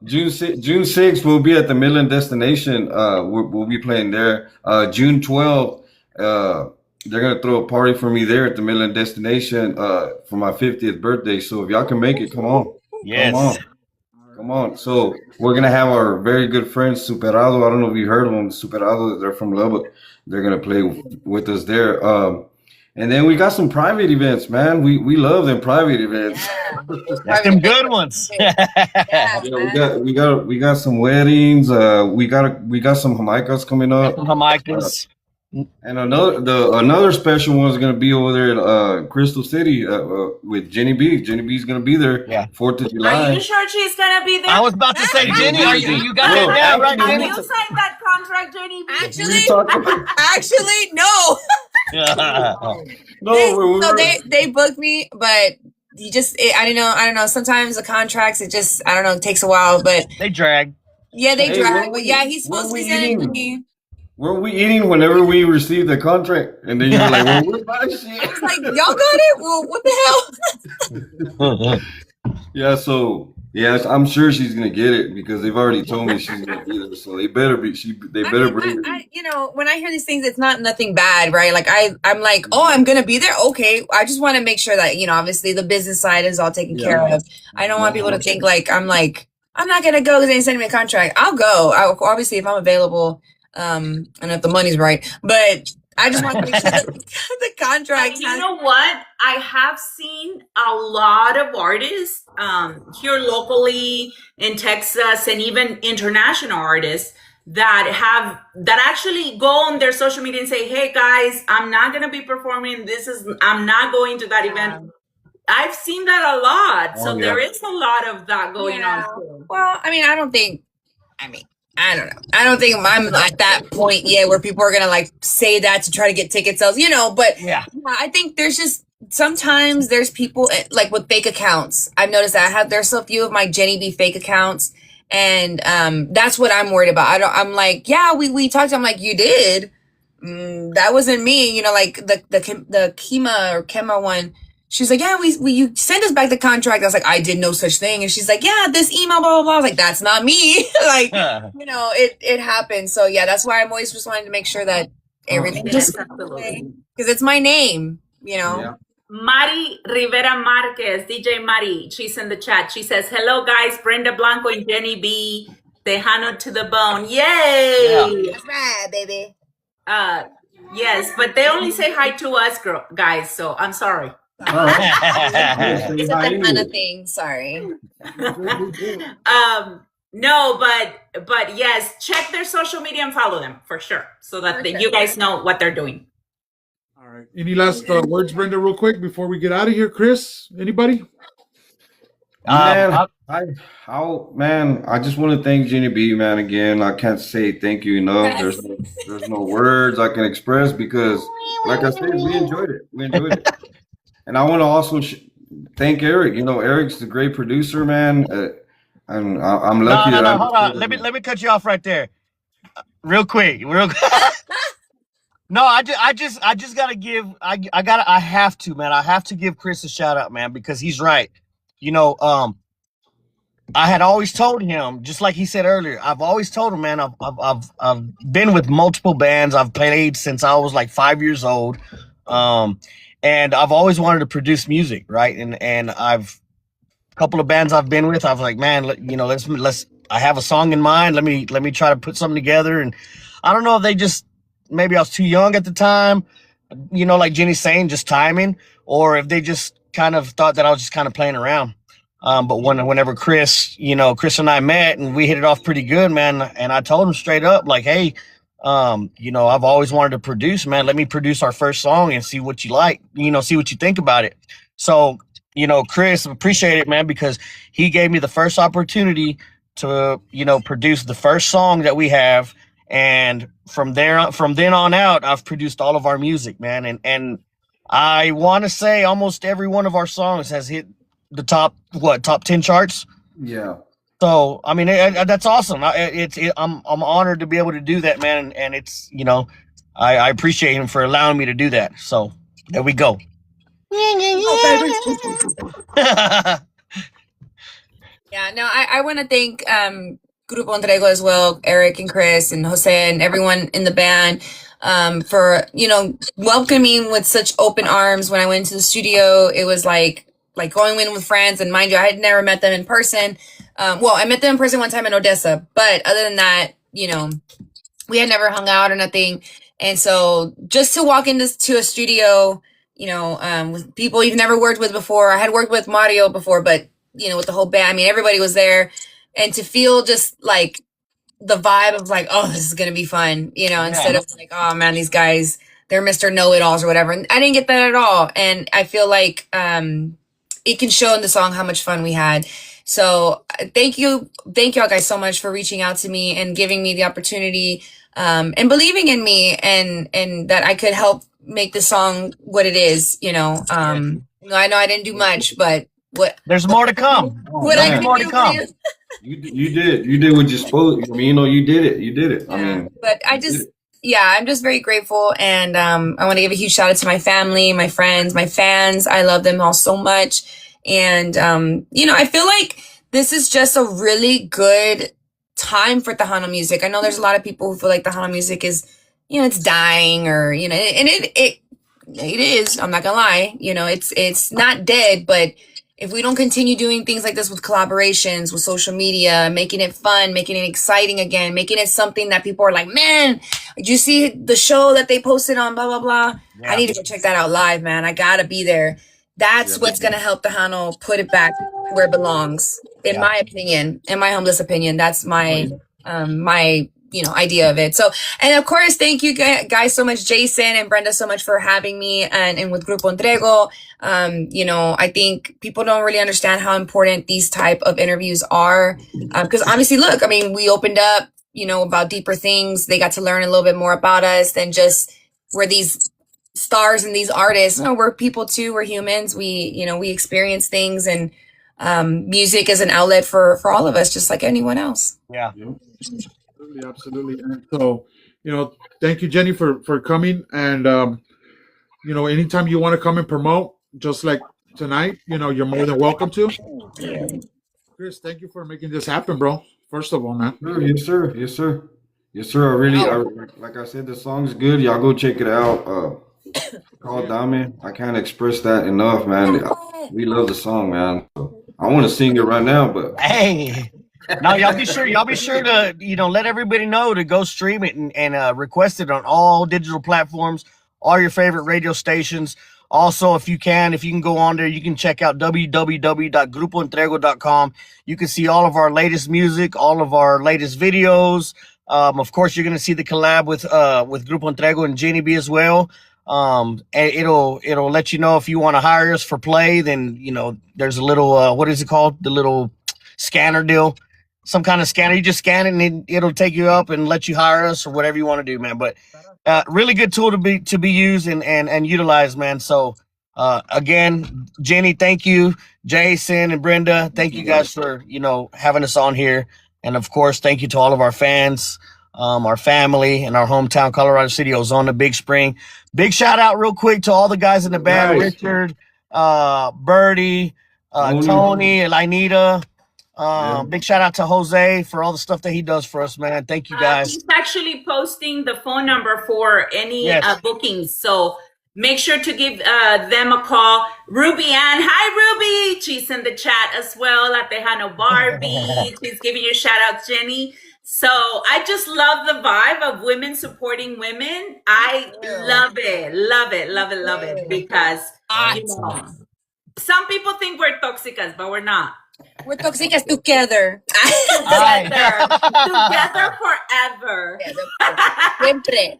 June 6th, we'll be at the Midland Destination. We'll be playing there. June 12th, they're going to throw a party for me there at the Midland Destination for my 50th birthday. So if y'all can make it, come on. Yes. Come on. So we're going to have our very good friends, Superado. I don't know if you heard of them. Superado, they're from Lubbock. They're going to play with us there. And then we got some private events, man. We love them private events. That's them good ones. We got some weddings. We got some Jamaicas coming up. Jamaicans. And another special one is going to be over there at Crystal City with Jenny B. Jenny B's going to be there. Yeah. 4th of July. Are you sure she's going to be there? I was about to say, Jenny, you got that down right, Have Jenny? you signed that contract, Jenny B? Actually, no. They booked me, but I don't know. Sometimes the contracts, it takes a while, but They drag. yeah, they drag. But yeah, he's supposed to be sending me. Weren't we eating whenever we received the contract? And then you're like, well, we're buying shit. It's like, y'all got it? Well, what the hell? Yeah, I'm sure she's gonna get it because they've already told me she's gonna be there. So they better bring it. You know, when I hear these things, it's not nothing bad, right? Like I'm like, oh, I'm gonna be there. Okay, I just want to make sure that, you know, obviously the business side is all taken care of. I don't want people to think like I'm I'm not gonna go because they didn't send me a contract. I'll go. Obviously, if I'm available, and if the money's right. But I just want to make sure that the contract. You know what? I have seen a lot of artists here locally in Texas and even international artists that actually go on their social media and say, "Hey guys, I'm not going to be performing. I'm not going to that event." I've seen that a lot. So there is a lot of that going on too. Well, I mean, I don't know. I don't think I'm at that point yet where people are gonna like say that to try to get ticket sales, but Yeah. I think there's just sometimes there's people like with fake accounts. I've noticed that there's a few of my Jenny B fake accounts, and that's what I'm worried about. I'm like, yeah, we talked. I'm like, you did. That wasn't me. Like the Kema one. She's like, yeah, you sent us back the contract. I was like, I did no such thing. And she's like, yeah, this email, blah, blah, blah. I was like, that's not me. Like, it happened. So yeah, that's why I'm always just wanting to make sure that everything just because it's my name, Yeah. Mari Rivera Marquez, DJ Mari, she's in the chat. She says, hello guys, Brenda Blanco and Jenny B. Tejano to the bone. Yay! That's right, baby. Yes, but they only say hi to us, guys, so I'm sorry. It's a Tejano thing. Sorry. No, but yes, check their social media and follow them for sure, so that you guys know what they're doing. All right. Any last words, Brenda, real quick before we get out of here? Chris, anybody? Man, I just want to thank Jenny B, man. Again, I can't say thank you enough. There's no words I can express because, like I said, we enjoyed it. And I want to also thank Eric. Eric's a great producer, man. And I'm lucky that hold on. Let me cut you off right there, real quick. No, I just gotta give. I have to, man. I have to give Chris a shout out, man, because he's right. I had always told him, just like he said earlier, I've always told him, man, I've been with multiple bands. I've played since I was like 5 years old. And I've always wanted to produce music, right? And I've a couple of bands I've been with. I was like, man, let's. I have a song in mind. Let me try to put something together. And I don't know if maybe I was too young at the time, like Jenny's saying, just timing, or if they just kind of thought that I was just kind of playing around. But whenever Chris and I met and we hit it off pretty good, man. And I told him straight up, like, hey, I've always wanted to produce, man. Let me produce our first song and see what you like, see what you think about it. So, Chris, appreciate it, man, because he gave me the first opportunity to, produce the first song that we have. And from then on out, I've produced all of our music, man. And I want to say almost every one of our songs has hit the top 10 charts. Yeah. So, I mean, that's awesome. I'm honored to be able to do that, man. And it's, I appreciate him for allowing me to do that. So there we go. Yeah, no, I want to thank Grupo Entrego as well, Eric and Chris and Jose and everyone in the band for, welcoming with such open arms. When I went to the studio, it was like going in with friends. And mind you, I had never met them in person. I met them in person one time in Odessa, but other than that, we had never hung out or nothing. And so just to walk into a studio, with people you've never worked with before. I had worked with Mario before, but with the whole band, I mean, everybody was there, and to feel just like the vibe of like, oh, this is going to be fun, instead of like, oh man, these guys, they're Mr. Know-It-Alls or whatever. And I didn't get that at all. And I feel like, it can show in the song how much fun we had. So thank y'all guys so much for reaching out to me and giving me the opportunity, and believing in me and that I could help make the song what it is, I know I didn't do much, but there's more to come. There's more to come. You did what you're supposed to. I mean, you did it. I mean, but I'm just very grateful, and I want to give a huge shout out to my family, my friends, my fans. I love them all so much, and I feel like this is just a really good time for Tejano music. I know there's a lot of people who feel like Tejano music is, it's dying, or and it is. I'm not gonna lie, it's not dead, but if we don't continue doing things like this with collaborations, with social media, making it fun, making it exciting again, making it something that people are like, man, did you see the show that they posted on blah, blah, blah? Yeah. I need to go check that out live, man. I gotta be there. That's what's gonna help Tejano put it back where it belongs, in my opinion, in my humblest opinion. That's my my idea of it. So, and of course, thank you guys so much, Jason and Brenda, so much for having me and with Grupo Entrego. I think people don't really understand how important these type of interviews are, because obviously, look, I mean, we opened up, about deeper things. They got to learn a little bit more about us than just we're these stars and these artists. No, we're people too. We're humans. We experience things, and music is an outlet for all of us, just like anyone else. Yeah. Absolutely. And so, thank you, Jenny, for coming. And, anytime you want to come and promote, just like tonight, you're more than welcome to. Chris, thank you for making this happen, bro. First of all, man. Yes, sir. Yes, sir. Yes, sir. Like I said, the song's good. Y'all go check it out. Called Dame. I can't express that enough, man. We love the song, man. So I want to sing it right now, but hey. No, y'all be sure to let everybody know to go stream it and request it on all digital platforms, all your favorite radio stations. Also, if you can go on there, you can check out www.grupoentrego.com. You can see all of our latest music, all of our latest videos. Of course, you're gonna see the collab with Grupo Entrego and Jenny B as well. And it'll let you know if you want to hire us for play. Then there's a little what is it called? The little scanner deal. Some kind of scanner. You just scan it and it'll take you up and let you hire us or whatever you want to do, man. But really good tool to be used and utilized, man. So again, Jenny, thank you. Jason and Brenda, thank you guys for having us on here. And of course, thank you to all of our fans, our family, and our hometown, Colorado City, Ozona, Big Spring. Big shout out real quick to all the guys in the band, Nice. Richard, Birdie, Tony, Elinita. Big shout out to Jose for all the stuff that he does for us, man. Thank you guys. He's actually posting the phone number for any bookings, so make sure to give them a call. Ruby Ann, hi Ruby, she's in the chat as well. At Tejano Barbie, she's giving you a shout out, Jenny. So I just love the vibe of women supporting women. I love it because some people think we're toxicas, but we're not. We're toxicas together. Together forever. Siempre.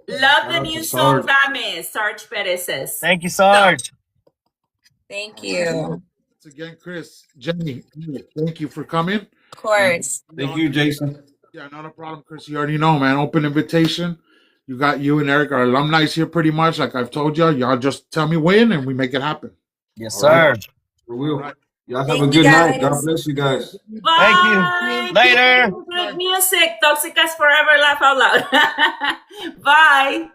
Love the new song, Dame, Sarge Perez's. Thank you, Sarge. Thank you. Once again, Chris, Jenny, thank you for coming. Of course. thank you, Jason. Yeah, not a problem, Chris. You already know, man. Open invitation. You and Eric are alumni here pretty much. Like I've told you, y'all just tell me when and we make it happen. Yes, sir. We will. Right. Y'all have a good night. God bless you guys. Bye. Thank you. Later. Good music. Toxicas forever. Laugh out loud. Bye.